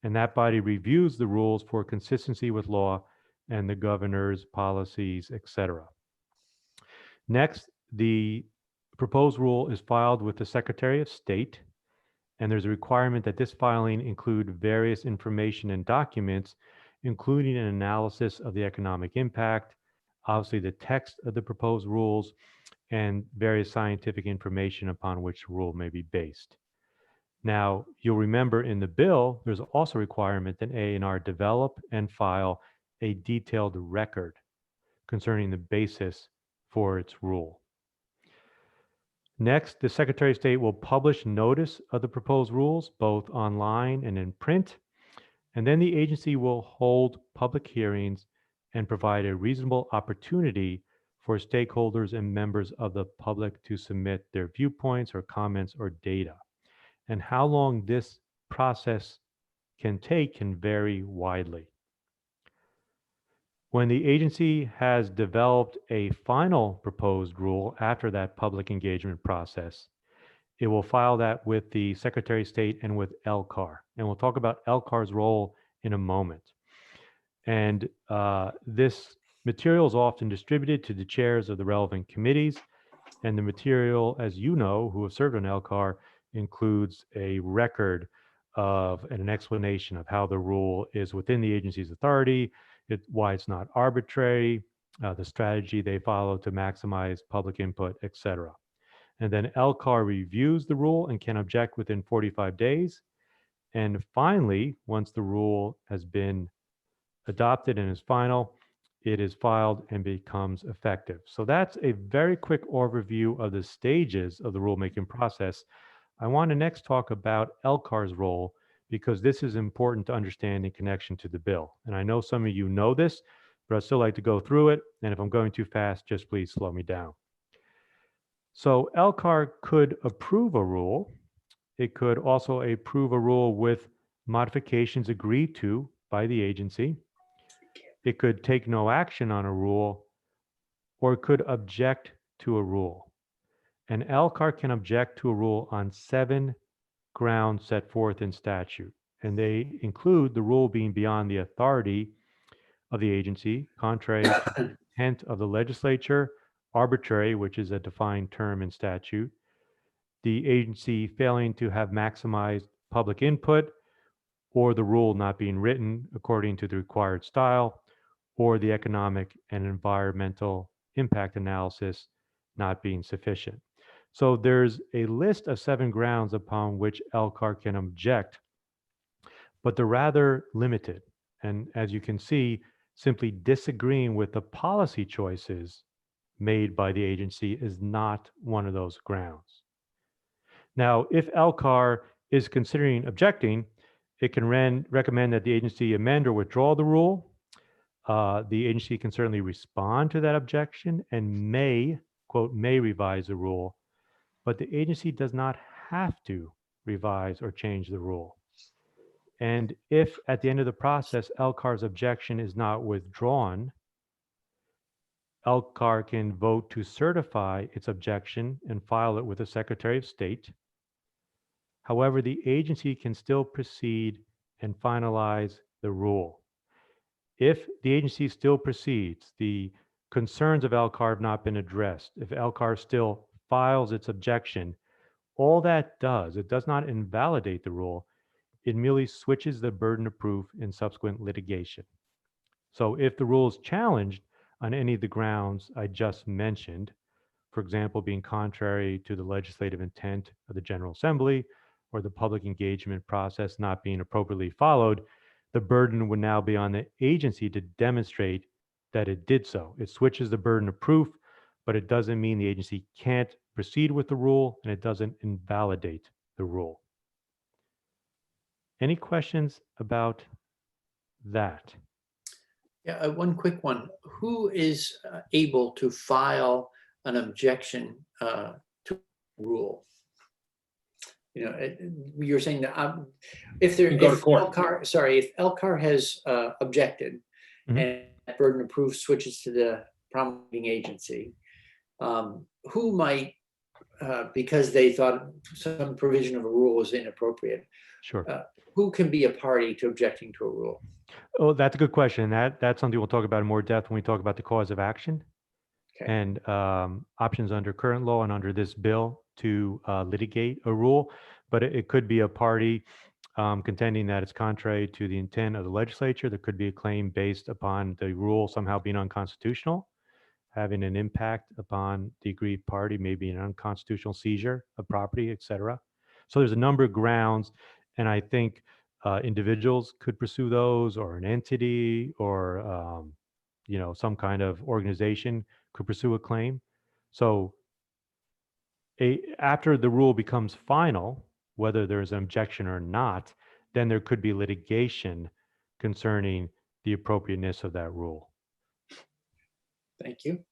And that body reviews the rules for consistency with law and the governor's policies, etc. Next, the proposed rule is filed with the Secretary of State, and there's a requirement that this filing include various information and documents, including an analysis of the economic impact, obviously the text of the proposed rules, and various scientific information upon which the rule may be based. Now, you'll remember in the bill, there's also a requirement that A&R develop and file a detailed record concerning the basis for its rule. Next, the Secretary of State will publish notice of the proposed rules, both online and in print, and then the agency will hold public hearings and provide a reasonable opportunity for stakeholders and members of the public to submit their viewpoints or comments or data. And how long this process can take can vary widely. When the agency has developed a final proposed rule after that public engagement process, it will file that with the Secretary of State and with LCAR. And we'll talk about LCAR's role in a moment. And this material is often distributed to the chairs of the relevant committees. And the material, as you know, who have served on LCAR, includes a record of and an explanation of how the rule is within the agency's authority, why it's not arbitrary, the strategy they follow to maximize public input, etc. And then LCAR reviews the rule and can object within 45 days. And finally, once the rule has been adopted and is final, it is filed and becomes effective. So that's a very quick overview of the stages of the rulemaking process. I want to next talk about LCAR's role because this is important to understand in connection to the bill. And I know some of you know this, but I'd still like to go through it. And if I'm going too fast, just please slow me down. So LCAR could approve a rule. It could also approve a rule with modifications agreed to by the agency. It could take no action on a rule, or it could object to a rule. And LCAR can object to a rule on 7 grounds set forth in statute. And they include the rule being beyond the authority of the agency, contrary to the intent of the legislature, arbitrary, which is a defined term in statute, the agency failing to have maximized public input, or the rule not being written according to the required style, or the economic and environmental impact analysis not being sufficient. So there's a list of 7 grounds upon which LCAR can object, but they're rather limited. And as you can see, simply disagreeing with the policy choices made by the agency is not one of those grounds. Now, if LCAR is considering objecting, it can recommend that the agency amend or withdraw the rule. The agency can certainly respond to that objection and may, quote, may revise the rule, but the agency does not have to revise or change the rule. And if at the end of the process, LCAR's objection is not withdrawn, LCAR can vote to certify its objection and file it with the Secretary of State. However, the agency can still proceed and finalize the rule. If the agency still proceeds, the concerns of LCAR have not been addressed. If LCAR still files its objection, all that does, it does not invalidate the rule, it merely switches the burden of proof in subsequent litigation. So if the rule is challenged on any of the grounds I just mentioned, for example, being contrary to the legislative intent of the General Assembly or the public engagement process not being appropriately followed, the burden would now be on the agency to demonstrate that it did so. It switches the burden of proof, but it doesn't mean the agency can't proceed with the rule, and it doesn't invalidate the rule. Any questions about that? Yeah, one quick one. Who is able to file an objection to rule? You know, you're saying that if there, You go to if court. Elcar has objected Mhm. and that burden of proof switches to the promulgating agency, who might, because they thought some provision of a rule was inappropriate, Sure. who can be a party to objecting to a rule? Oh, that's a good question. That's something we'll talk about in more depth when we talk about the cause of action Okay. and options under current law and under this bill to litigate a rule. But it could be a party contending that it's contrary to the intent of the legislature. There could be a claim based upon the rule somehow being unconstitutional, having an impact upon the aggrieved party, maybe an unconstitutional seizure of property, et cetera. So there's a number of grounds, and I think individuals could pursue those, or an entity, or some kind of organization could pursue a claim. So after the rule becomes final, whether there's an objection or not, then there could be litigation concerning the appropriateness of that rule. Thank you.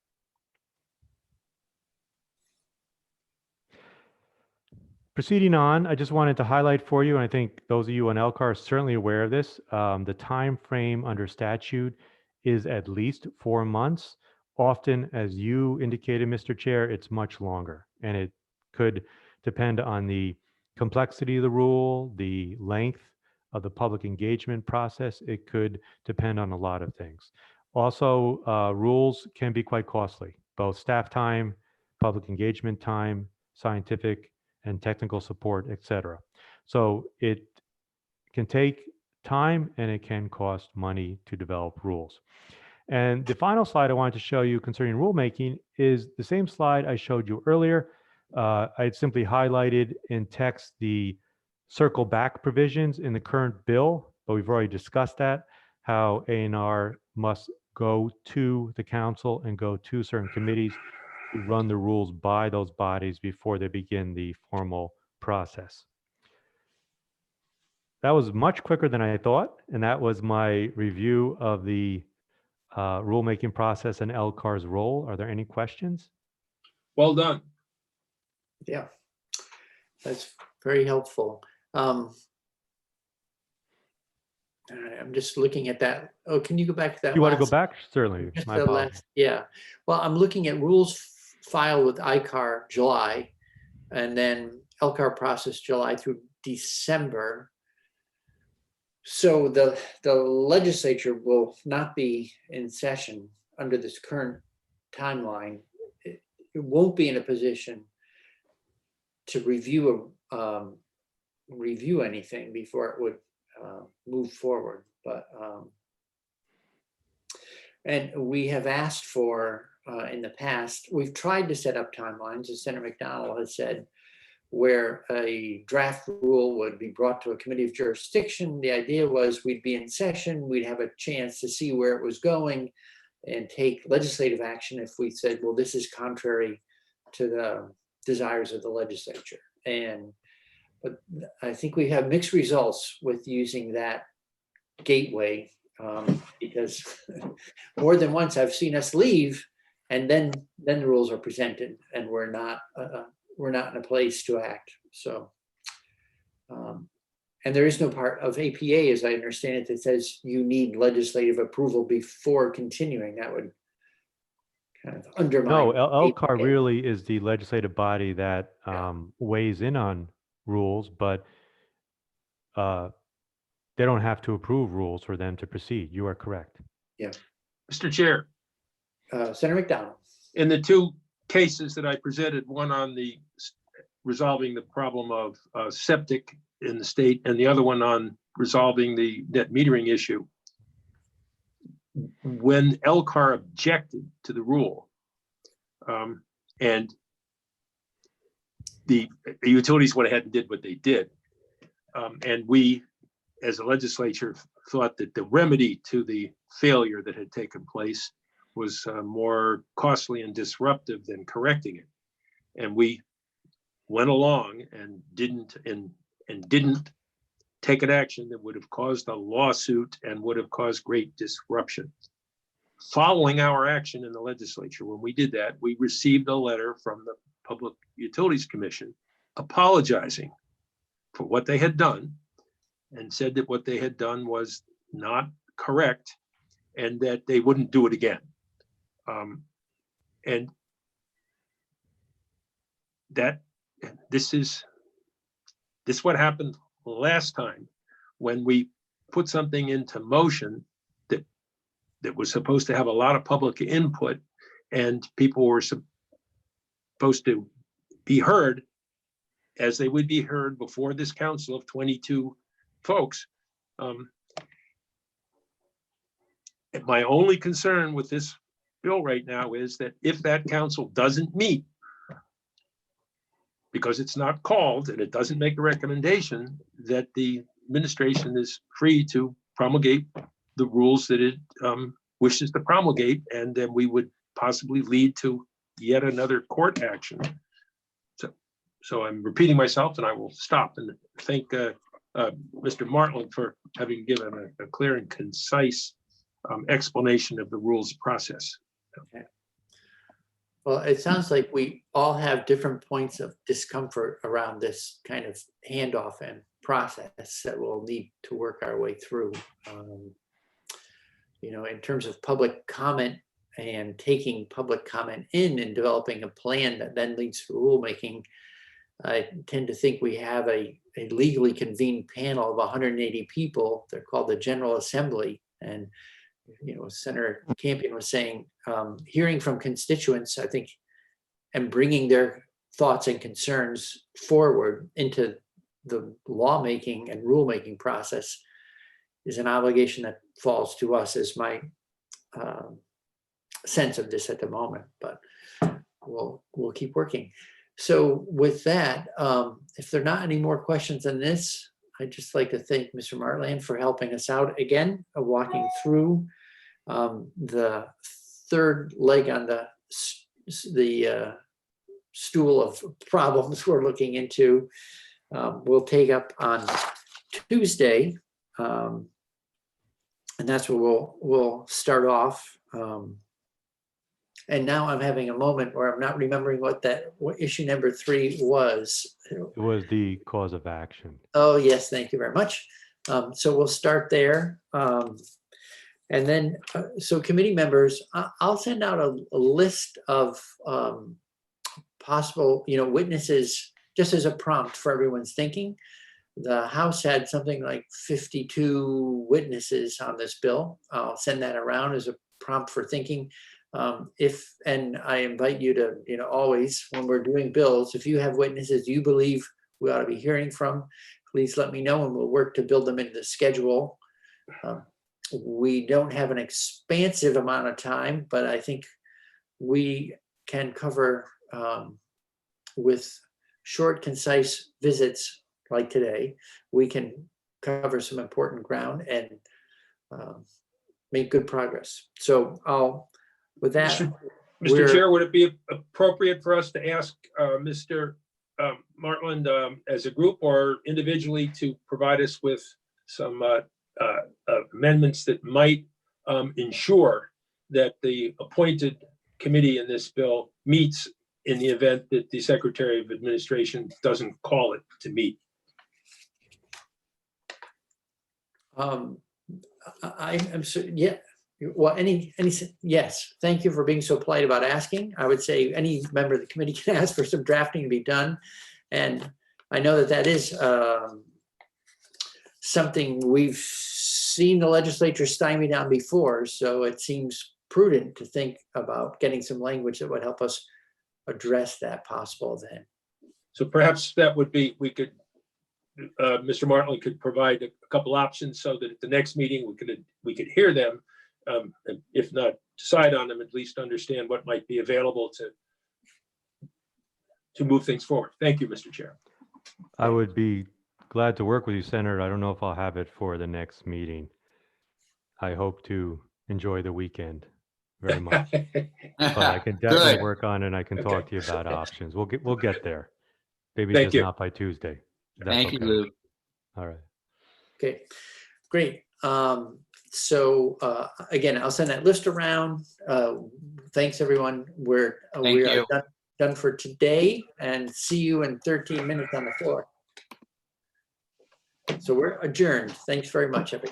Proceeding on, I just wanted to highlight for you, and I think those of you on LCAR are certainly aware of this, the time frame under statute is at least 4 months. Often, as you indicated, Mr. Chair, it's much longer, and it could depend on the complexity of the rule, the length of the public engagement process. It could depend on a lot of things. Also, rules can be quite costly, both staff time, public engagement time, scientific and technical support, et cetera. So it can take time and it can cost money to develop rules. And the final slide I wanted to show you concerning rulemaking is the same slide I showed you earlier. I simply highlighted in text the circle back provisions in the current bill, but we've already discussed that, how A&R must go to the council and go to certain committees to run the rules by those bodies before they begin the formal process. That was much quicker than I thought, and that was my review of the rulemaking process and LCAR's role. Are there any questions? Well done. Yeah, that's very helpful. All right, I'm just looking at that. Oh, can you go back to that? You want to go last- back? Certainly. just My the apologies. last- Yeah, well, I'm looking at rules filed with ICAR July, and then LCAR process July through December. So the legislature will not be in session under this current timeline. It won't be in a position to review anything before it would move forward. But and we have asked for in the past, we've tried to set up timelines, as Senator McDonald has said, where a draft rule would be brought to a committee of jurisdiction. The idea was we'd be in session, we'd have a chance to see where it was going and take legislative action if we said, well, this is contrary to the desires of the legislature. But I think we have mixed results with using that gateway because more than once I've seen us leave and then the rules are presented and we're not in a place to act. So, and there is no part of APA, as I understand it, that says you need legislative approval before continuing. That would kind of undermine. No, LCAR APA. really is the legislative body that weighs in on rules, but they don't have to approve rules for them to proceed. You are correct. Yeah. Mr. Chair, Senator McDonald. in the two cases that I presented, one on the resolving the problem of septic in the state and the other one on resolving the net metering issue, when LCAR objected to the rule, And the utilities went ahead and did what they did. And we, as a legislature, thought that the remedy to the failure that had taken place was more costly and disruptive than correcting it. And we went along and didn't take an action that would have caused a lawsuit and would have caused great disruption. Following our action in the legislature, when we did that, we received a letter from the Public Utilities Commission apologizing for what they had done and said that what they had done was not correct and that they wouldn't do it again. And that this what happened last time when we put something into motion that was supposed to have a lot of public input and people were supposed to be heard as they would be heard before this council of 22 folks. My only concern with this bill right now is that if that council doesn't meet, because it's not called and it doesn't make a recommendation, that the administration is free to promulgate the rules that it wishes to promulgate, and then we would possibly lead to yet another court action. So I'm repeating myself, and I will stop and thank Mr. Martland for having given a clear and concise explanation of the rules process. Okay. Well, it sounds like we all have different points of discomfort around this kind of handoff and process that we'll need to work our way through. You know, in terms of public comment and taking public comment in and developing a plan that then leads to rulemaking, I tend to think we have a legally convened panel of 180 people. They're called the General Assembly. And, you know, Senator Campion was saying, hearing from constituents, I think, and bringing their thoughts and concerns forward into the lawmaking and rulemaking process is an obligation that falls to us, as my sense of this at the moment, but we'll keep working. So with that, if there are not any more questions on this, I'd just like to thank Mr. Martland for helping us out again, walking through the third leg on the stool of problems we're looking into. We'll take up on Tuesday, and that's where we'll start off. And now I'm having a moment where I'm not remembering what issue number 3 was. It was the cause of action. Oh, yes, thank you very much. So we'll start there. And then, so committee members, I'll send out a list of possible, witnesses, just as a prompt for everyone's thinking. The House had something like 52 witnesses on this bill. I'll send that around as a prompt for thinking. And I invite you to, always, when we're doing bills, if you have witnesses you believe we ought to be hearing from, please let me know and we'll work to build them into the schedule. We don't have an expansive amount of time, but I think we can cover with short, concise visits like today, we can cover some important ground and make good progress. So with that, Mr. Chair, would it be appropriate for us to ask Mr. Martland as a group or individually to provide us with some amendments that might ensure that the appointed committee in this bill meets in the event that the Secretary of Administration doesn't call it to meet? I'm so, yeah. Well, yes, thank you for being so polite about asking. I would say any member of the committee can ask for some drafting to be done. And I know that is something we've seen the legislature stymie down before. So it seems prudent to think about getting some language that would help us address that possible then. So perhaps that would be, we could, Mr. Martland could provide a couple options so that at the next meeting we could hear them. If not decide on them, at least understand what might be available move things forward. Thank you, Mr. Chair. I would be glad to work with you, Senator. I don't know if I'll have it for the next meeting. I hope to enjoy the weekend very much, but I can definitely Good. work on it. And I can talk Okay. to you about options. We'll get there. Maybe Thank just you. not by Tuesday. if that's Thank you, okay. Lou. All right. Okay, great. So again, I'll send that list around. Thanks, everyone. Thank We are you. done for today, and see you in 13 minutes on the floor. So we're adjourned. Thanks very much, everyone.